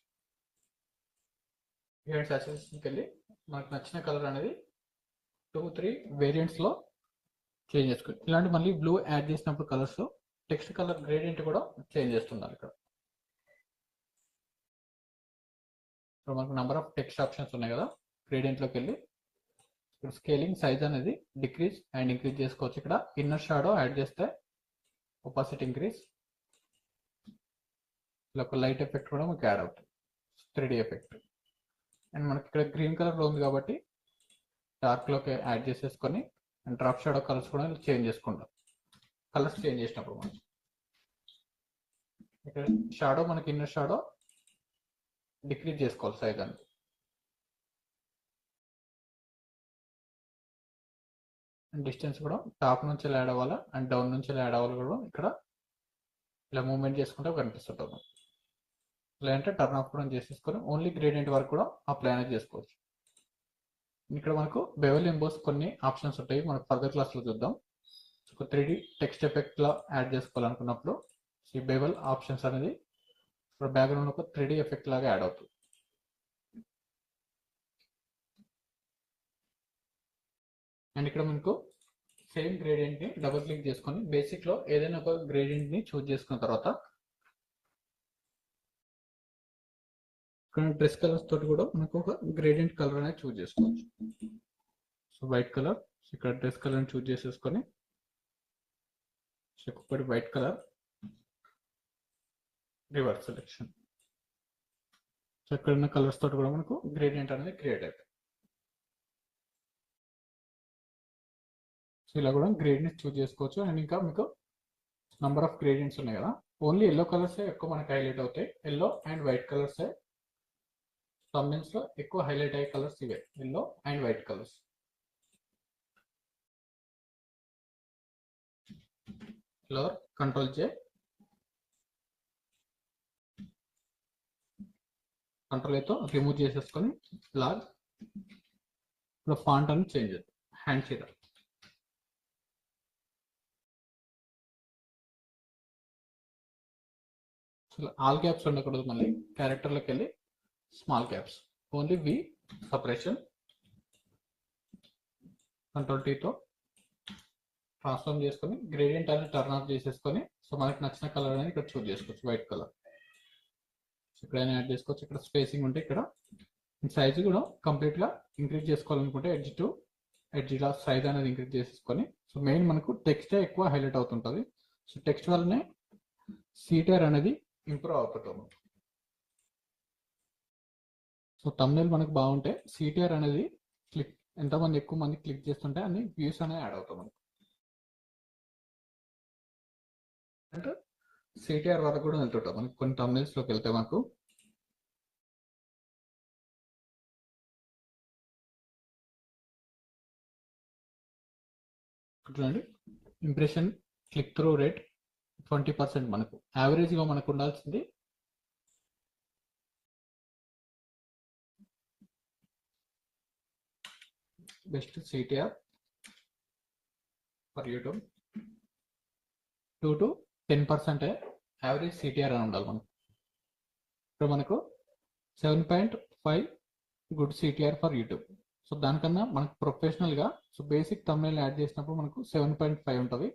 ఈవెంట్స్ యాక్సెస్కి వెళ్ళి మనకు నచ్చిన కలర్ అనేది 2-3 వేరియంట్స్లో చేంజ్ చేసుకోవచ్చు. ఇలాంటి మళ్ళీ బ్లూ యాడ్ చేసినప్పుడు కలర్స్ టెక్స్ట్ కలర్ గ్రేడియంట్ కూడా చేంజ్ చేస్తున్నారు ఇక్కడ. ఇప్పుడు మనకు నెంబర్ ఆఫ్ టెక్స్ట్ ఆప్షన్స్ ఉన్నాయి కదా, గ్రేడియంట్లోకి వెళ్ళి ఇక్కడ స్కేలింగ్ సైజ్ అనేది డిక్రీజ్ అండ్ ఇంక్రీజ్ చేసుకోవచ్చు. ఇక్కడ ఇన్నర్ షాడో యాడ్ చేస్తే ఒపాసిటీ ఇంక్రీజ్, ఇలా ఒక లైట్ ఎఫెక్ట్ కూడా మనకి యాడ్ అవుతుంది, 3D ఎఫెక్ట్. అండ్ మనకి ఇక్కడ గ్రీన్ కలర్లో ఉంది కాబట్టి డార్క్లోకి యాడ్ చేసేసుకొని అండ్ డ్రాప్ షాడో కలర్స్ కూడా చేంజ్ చేసుకుంటాం. కలర్స్ చేంజ్ చేసినప్పుడు మనం ఇక్కడ షాడో మనకి ఇన్నర్ షాడో డిక్రీజ్ చేసుకోవాలి సైజ్ అని. అండ్ డిస్టెన్స్ కూడా టాప్ నుంచి యాడ్ అవ్వాలా అండ్ డౌన్ నుంచి యాడ్ అవ్వాలి కూడా ఇక్కడ ఇలా మూవ్మెంట్ చేసుకుంటే కనిపిస్తుంటాం. లేదంటే టర్న్ ఆఫ్ కూడా చేసేసుకొని ఓన్లీ గ్రేడియంట్ వరకు కూడా అప్లై అనేది చేసుకోవచ్చు. ఇక్కడ మనకు బెవెల్ ఎంబోస్ కొన్ని ఆప్షన్స్ ఉంటాయి, మనకు ఫర్దర్ క్లాస్లో చూద్దాం. ఒక 3D టెక్స్ట్ ఎఫెక్ట్ లా యాడ్ చేసుకోవాలనుకున్నప్పుడు ఈ బెవెల్ ఆప్షన్స్ అనేది ఇప్పుడు బ్యాక్గ్రౌండ్ ఒక 3D ఎఫెక్ట్ లాగా యాడ్ అవుతుంది. అండ్ ఇక్కడ మనకు సేమ్ గ్రేడియంట్ ని డబుల్ క్లిక్ చేసుకొని బేసిక్ లో ఏదైనా ఒక గ్రేడియంట్ ని చూస్ చేసుకున్న తర్వాత ఇక్కడ డ్రెస్ కలర్స్ తోటి కూడా మనకు ఒక గ్రేడియంట్ కలర్ అనేది చూస్ చేసుకోవచ్చు. సో వైట్ కలర్, ఇక్కడ డ్రెస్ కలర్ ని చూస్ చేసేసుకొని ఒకటి white colour reverse selection. So ఇక్కడ ఉన్న కలర్స్ తోటి కూడా మనకు గ్రేడియంట్ అనేది క్రియేట్ అవుతుంది. సో ఇలా కూడా గ్రేడియంట్స్ చూస్ చేసుకోవచ్చు. అండ్ ఇంకా మీకు నంబర్ ఆఫ్ గ్రేడియంట్స్ ఉన్నాయి కదా, ఓన్లీ ఎల్లో కలర్స్ ఎక్కువ మనకి హైలైట్ అవుతాయి. Yellow and white colours thumbnails లో ఎక్కువ హైలైట్ అయ్యే కలర్స్ ఇవే, yellow and white colours. Floor control J, control ఏతో రిమూవ్ చేసేసుకొని లాగ్ ఇప్పుడు ఫాంట్ అని చేంజ్ చేద్దాం, హ్యాండ్ చీర. ఆల్ క్యాప్స్ ఉండకూడదు, మళ్ళీ క్యారెక్టర్లోకి వెళ్ళి small caps, only V separation, control టీతో ట్రాన్స్ఫార్మ్ చేసుకొని గ్రేడియంట్ అనేది టర్న్ ఆఫ్ చేసేసుకొని, సో మనకి నచ్చిన కలర్ అనేది ఇక్కడ చూస్ చేసుకోవచ్చు, వైట్ కలర్. ఇక్కడైనా యాడ్ చేసుకోవచ్చు. ఇక్కడ స్పేసింగ్ ఉంటే ఇక్కడ సైజ్ కూడా కంప్లీట్ గా ఇంక్రీజ్ చేసుకోవాలనుకుంటే ఎడ్జ్ టు ఎడ్జ్ ఇలా సైజ్ అనేది ఇంక్రీజ్ చేసేసుకొని, సో మెయిన్ మనకు టెక్స్ట్ ఎక్కువ హైలైట్ అవుతుంటుంది. సో టెక్స్ట్ వల్లనే సీటర్ అనేది ఇంప్రూవ్ అవుతుంటాము. సో thumbnail మనకు బాగుంటే సిటిఆర్ అనేది క్లిక్, ఎంతమంది ఎక్కువ మంది క్లిక్ చేస్తుంటే అన్ని వ్యూస్ అనేది యాడ్ అవుతాం మనకు. అంటే సిటిఆర్ వరకు కూడా వెళ్తుంటాం మనకి కొన్ని thumbnails లోకి వెళ్తే మనకు చూడండి, ఇంప్రెషన్ క్లిక్ త్రూ రేట్ 20%. మనకు యావరేజ్గా మనకు ఉండాల్సింది best CTR for YouTube 2 to 10% average CTR అని ఉండాలి మనకు. ఇప్పుడు మనకు 7.5 good CTR for YouTube. So దానికన్నా మనకు ప్రొఫెషనల్గా, సో బేసిక్ thumbnail యాడ్ చేసినప్పుడు మనకు 7.5 ఉంటుంది.